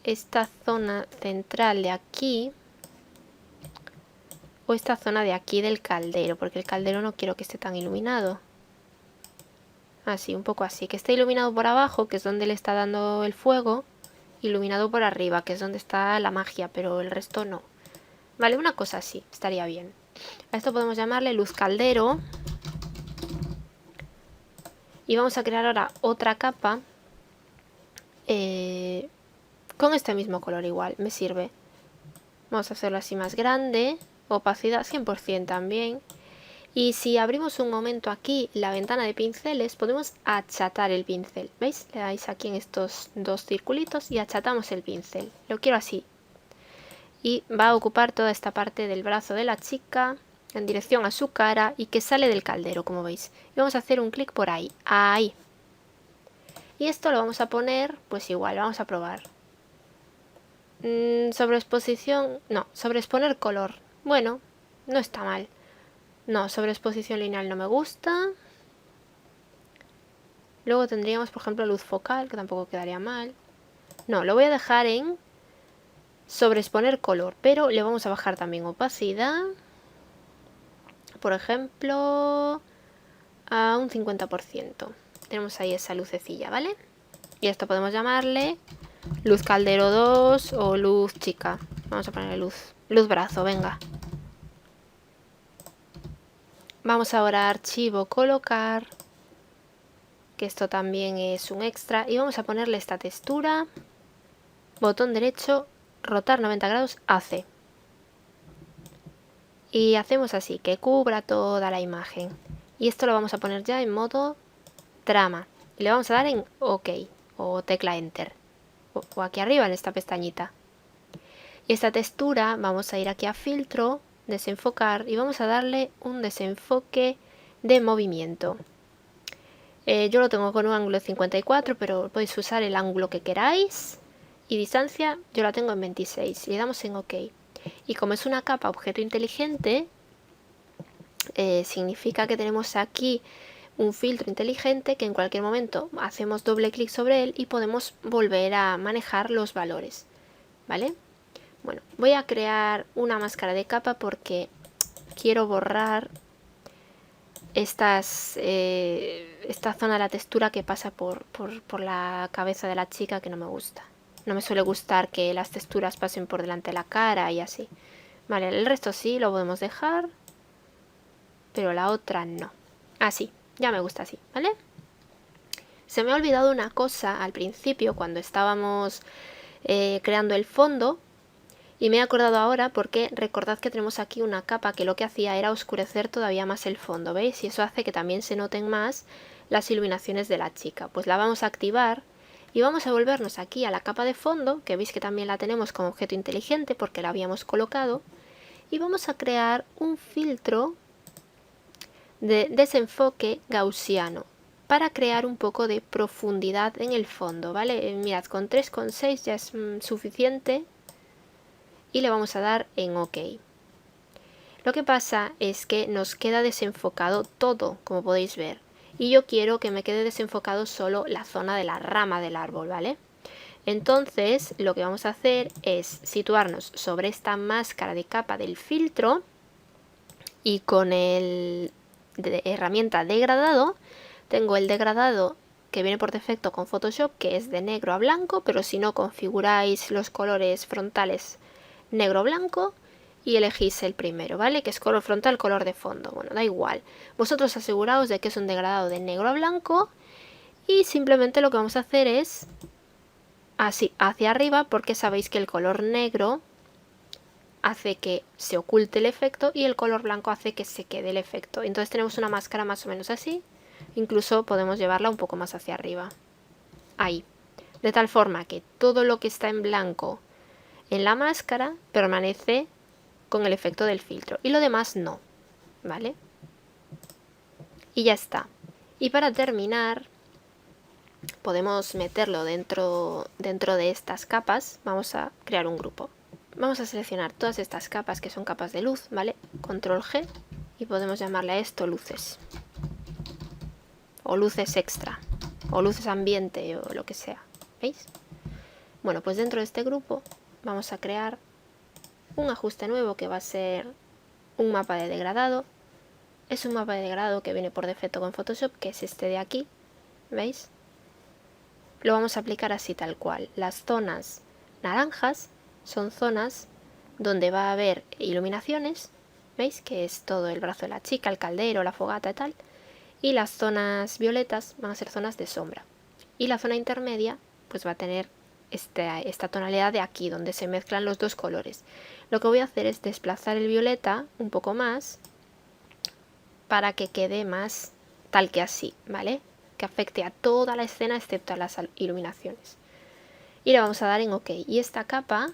esta zona central de aquí. O esta zona de aquí del caldero, porque el caldero no quiero que esté tan iluminado. Así, un poco así. Que esté iluminado por abajo, que es donde le está dando el fuego. Iluminado por arriba, que es donde está la magia, pero el resto no. Vale, una cosa así, estaría bien. A esto podemos llamarle luz caldero. Y vamos a crear ahora otra capa. Con este mismo color igual, me sirve. Vamos a hacerlo así más grande. Opacidad 100% también. Y si abrimos un momento aquí la ventana de pinceles, podemos achatar el pincel. ¿Veis? Le dais aquí en estos dos circulitos y achatamos el pincel. Lo quiero así. Y va a ocupar toda esta parte del brazo de la chica en dirección a su cara y que sale del caldero, como veis. Y vamos a hacer un clic por ahí. Ahí. Y esto lo vamos a poner, pues igual, vamos a probar. Sobreexposición, no, sobreexponer color. Bueno, no está mal. No, sobreexposición lineal no me gusta. Luego tendríamos, por ejemplo, luz focal, que tampoco quedaría mal. No, lo voy a dejar en sobreexponer color, pero le vamos a bajar también opacidad. Por ejemplo, a un 50%. Tenemos ahí esa lucecilla, ¿vale? Y esto podemos llamarle luz caldero 2 o luz chica. Vamos a ponerle luz brazo, venga. Vamos ahora a archivo, colocar, que esto también es un extra. Y vamos a ponerle esta textura. Botón derecho, rotar 90 grados, hace. Y hacemos así, que cubra toda la imagen. Y esto lo vamos a poner ya en modo trama. Y le vamos a dar en OK o tecla Enter. O aquí arriba en esta pestañita. Y esta textura vamos a ir aquí a filtro, desenfocar y vamos a darle un desenfoque de movimiento. Yo lo tengo con un ángulo de 54, pero podéis usar el ángulo que queráis. Y distancia yo la tengo en 26. Le damos en OK. Y como es una capa objeto inteligente, significa que tenemos aquí un filtro inteligente que en cualquier momento hacemos doble clic sobre él y podemos volver a manejar los valores. ¿Vale? Bueno, voy a crear una máscara de capa porque quiero borrar esta zona de la textura que pasa por la cabeza de la chica, que no me gusta. No me suele gustar que las texturas pasen por delante de la cara y así. Vale, el resto sí lo podemos dejar, pero la otra no. Así, ya me gusta así, ¿vale? Se me ha olvidado una cosa al principio cuando estábamos creando el fondo. Y me he acordado ahora porque recordad que tenemos aquí una capa que lo que hacía era oscurecer todavía más el fondo, ¿veis? Y eso hace que también se noten más las iluminaciones de la chica. Pues la vamos a activar y vamos a volvernos aquí a la capa de fondo, que veis que también la tenemos como objeto inteligente porque la habíamos colocado. Y vamos a crear un filtro de desenfoque gaussiano para crear un poco de profundidad en el fondo, ¿vale? Mirad, con 3,6 ya es suficiente. Y le vamos a dar en OK. Lo que pasa es que nos queda desenfocado todo, como podéis ver. Y yo quiero que me quede desenfocado solo la zona de la rama del árbol, ¿vale? Entonces, lo que vamos a hacer es situarnos sobre esta máscara de capa del filtro y con el herramienta degradado, tengo el degradado que viene por defecto con Photoshop, que es de negro a blanco, pero si no configuráis los colores frontales negro blanco y elegís el primero, ¿vale? Que es color frontal, color de fondo. Bueno, da igual. Vosotros aseguraos de que es un degradado de negro a blanco y simplemente lo que vamos a hacer es así, hacia arriba, porque sabéis que el color negro hace que se oculte el efecto y el color blanco hace que se quede el efecto. Entonces tenemos una máscara más o menos así. Incluso podemos llevarla un poco más hacia arriba. Ahí. De tal forma que todo lo que está en blanco en la máscara permanece con el efecto del filtro y lo demás no, ¿vale? Y ya está. Y para terminar podemos meterlo dentro de estas capas. Vamos a crear un grupo. Vamos a seleccionar todas estas capas que son capas de luz, ¿vale? Control G y podemos llamarle a esto luces. O luces extra. O luces ambiente o lo que sea. ¿Veis? Bueno, pues dentro de este grupo vamos a crear un ajuste nuevo que va a ser un mapa de degradado. Es un mapa de degradado que viene por defecto con Photoshop, que es este de aquí. ¿Veis? Lo vamos a aplicar así tal cual. Las zonas naranjas son zonas donde va a haber iluminaciones. ¿Veis? Que es todo el brazo de la chica, el caldero, la fogata y tal. Y las zonas violetas van a ser zonas de sombra. Y la zona intermedia pues va a tener esta tonalidad de aquí, donde se mezclan los dos colores. Lo que voy a hacer es desplazar el violeta un poco más para que quede más tal que así, ¿vale? Que afecte a toda la escena excepto a las iluminaciones. Y le vamos a dar en OK. Y esta capa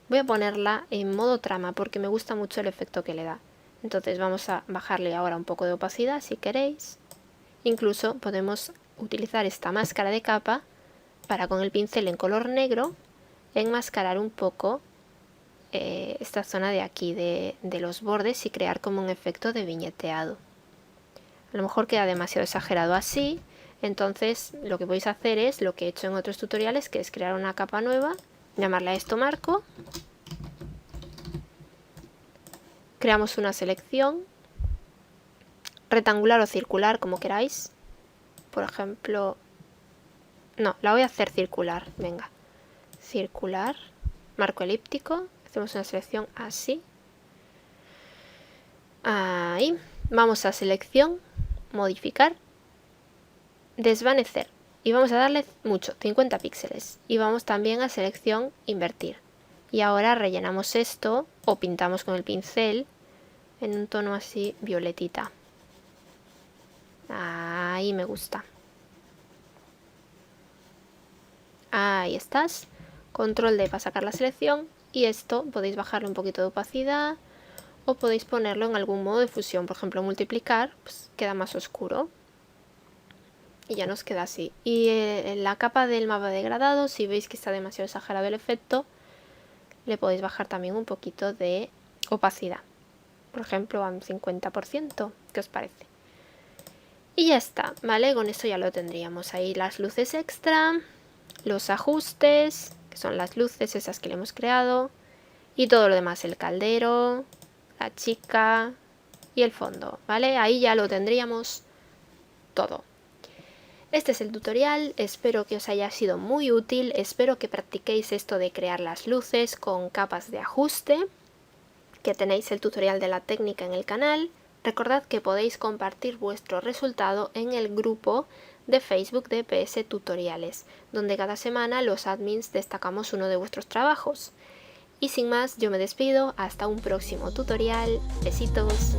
voy a ponerla en modo trama porque me gusta mucho el efecto que le da. Entonces vamos a bajarle ahora un poco de opacidad si queréis. Incluso podemos utilizar esta máscara de capa para con el pincel en color negro enmascarar un poco esta zona de aquí de los bordes y crear como un efecto de viñeteado. A lo mejor queda demasiado exagerado así, entonces lo que podéis hacer es lo que he hecho en otros tutoriales, que es crear una capa nueva, llamarle a esto marco, creamos una selección, rectangular o circular como queráis, por ejemplo, no, la voy a hacer circular, venga, circular, marco elíptico, hacemos una selección así, ahí, vamos a selección, modificar, desvanecer y vamos a darle mucho, 50 píxeles, y vamos también a selección, invertir, y ahora rellenamos esto o pintamos con el pincel en un tono así violetita. Ahí me gusta. Ahí estás. Control D para sacar la selección. Y esto podéis bajarle un poquito de opacidad. O podéis ponerlo en algún modo de fusión. Por ejemplo, multiplicar. Pues queda más oscuro. Y ya nos queda así. Y en la capa del mapa degradado, si veis que está demasiado exagerado el efecto, le podéis bajar también un poquito de opacidad. Por ejemplo, a un 50%. ¿Qué os parece? Y ya está, ¿vale? Con esto ya lo tendríamos. Ahí las luces extra, los ajustes, que son las luces esas que le hemos creado, y todo lo demás, el caldero, la chica y el fondo, ¿vale? Ahí ya lo tendríamos todo. Este es el tutorial, espero que os haya sido muy útil, espero que practiquéis esto de crear las luces con capas de ajuste, que tenéis el tutorial de la técnica en el canal. Recordad que podéis compartir vuestro resultado en el grupo de Facebook de PS Tutoriales, donde cada semana los admins destacamos uno de vuestros trabajos. Y sin más, yo me despido, hasta un próximo tutorial, besitos.